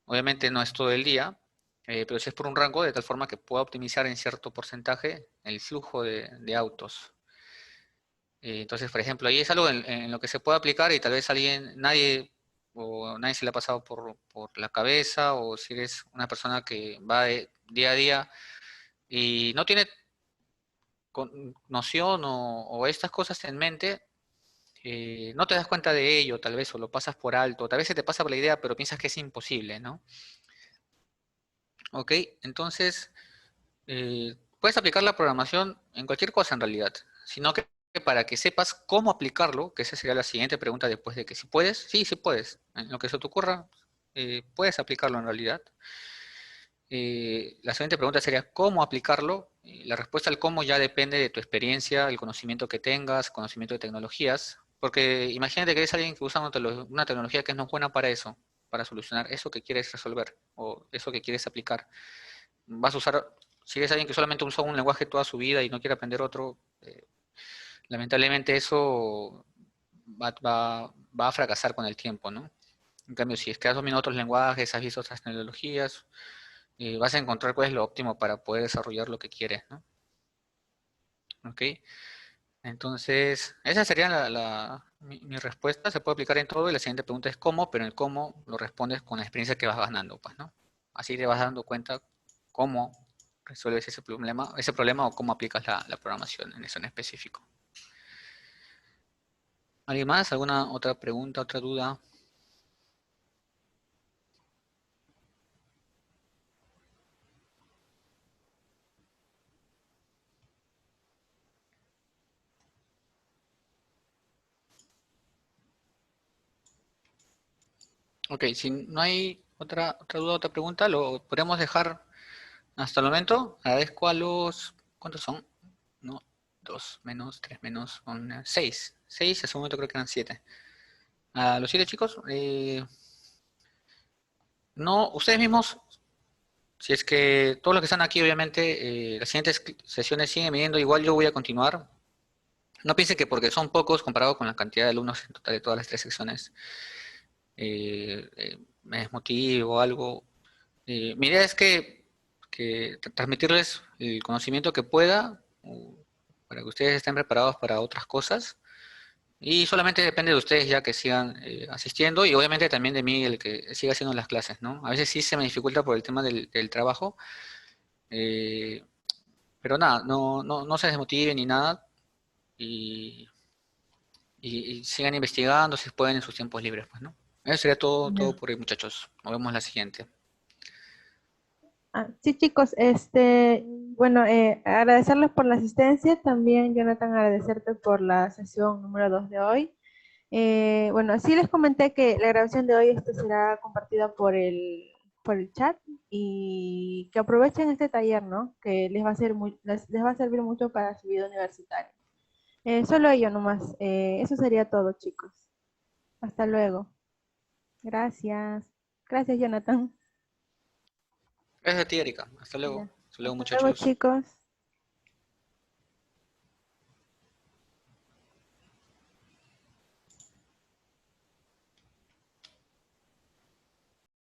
Obviamente no es todo el día, pero sí es por un rango, de tal forma que pueda optimizar en cierto porcentaje el flujo de autos. Entonces, por ejemplo, ahí es algo en lo que se puede aplicar y tal vez nadie se le ha pasado por la cabeza, o si eres una persona que va de día a día y no tiene noción o estas cosas en mente, no te das cuenta de ello, tal vez, o lo pasas por alto, tal vez se te pasa por la idea, pero piensas que es imposible, ¿no? Ok, entonces, puedes aplicar la programación en cualquier cosa en realidad, sino que para que sepas cómo aplicarlo, que esa sería la siguiente pregunta después de que si puedes, sí, sí puedes, en lo que se te ocurra, puedes aplicarlo en realidad. La siguiente pregunta sería cómo aplicarlo. La respuesta al cómo ya depende de tu experiencia, el conocimiento que tengas, conocimiento de tecnologías, porque imagínate que eres alguien que usa una tecnología que no es buena para eso, para solucionar eso que quieres resolver o eso que quieres aplicar. Vas a usar, si eres alguien que solamente usa un lenguaje toda su vida y no quiere aprender otro, lamentablemente eso va a fracasar con el tiempo, ¿no? En cambio, si es que has dominado otros lenguajes, has visto otras tecnologías, vas a encontrar cuál es lo óptimo para poder desarrollar lo que quieres, ¿no? ¿Ok? Entonces, esa sería mi respuesta. Se puede aplicar en todo y la siguiente pregunta es cómo, pero el cómo lo respondes con la experiencia que vas ganando, pues, ¿no? Así te vas dando cuenta cómo resuelves ese problema o cómo aplicas la programación en eso en específico. ¿Alguien más? ¿Alguna otra pregunta, otra duda? Ok, si no hay otra duda, otra pregunta, lo podemos dejar hasta el momento. Agradezco a ¿cuántos son? No, dos menos, tres menos, son seis. Seis, hace un momento creo que eran siete. A los siete chicos, no, ustedes mismos, si es que todos los que están aquí, obviamente, las siguientes sesiones siguen viniendo, igual yo voy a continuar. No piensen que porque son pocos comparado con la cantidad de alumnos en total de todas las tres secciones, me desmotive o algo. Mi idea es que transmitirles el conocimiento que pueda para que ustedes estén preparados para otras cosas. Y solamente depende de ustedes ya que sigan asistiendo y obviamente también de mí el que siga haciendo las clases, ¿no? A veces sí se me dificulta por el tema del trabajo, eh, pero nada, no se desmotiven ni nada y, y sigan investigando si pueden en sus tiempos libres, pues, ¿no? Eso sería todo Ya. por hoy, muchachos. Nos vemos en la siguiente. Sí, chicos, bueno, agradecerles por la asistencia, también Jonathan, agradecerte por la sesión número 2 de hoy. Bueno, sí les comenté que la grabación de hoy será compartida por el chat y que aprovechen este taller, ¿no? Que les va a ser les va a servir mucho para su vida universitaria. Solo ello nomás. Eso sería todo, chicos. Hasta luego. Gracias. Gracias, Jonathan. Gracias a ti, Erika. Hasta luego. Ya. Hasta luego, Hasta luego, muchachos. chicos.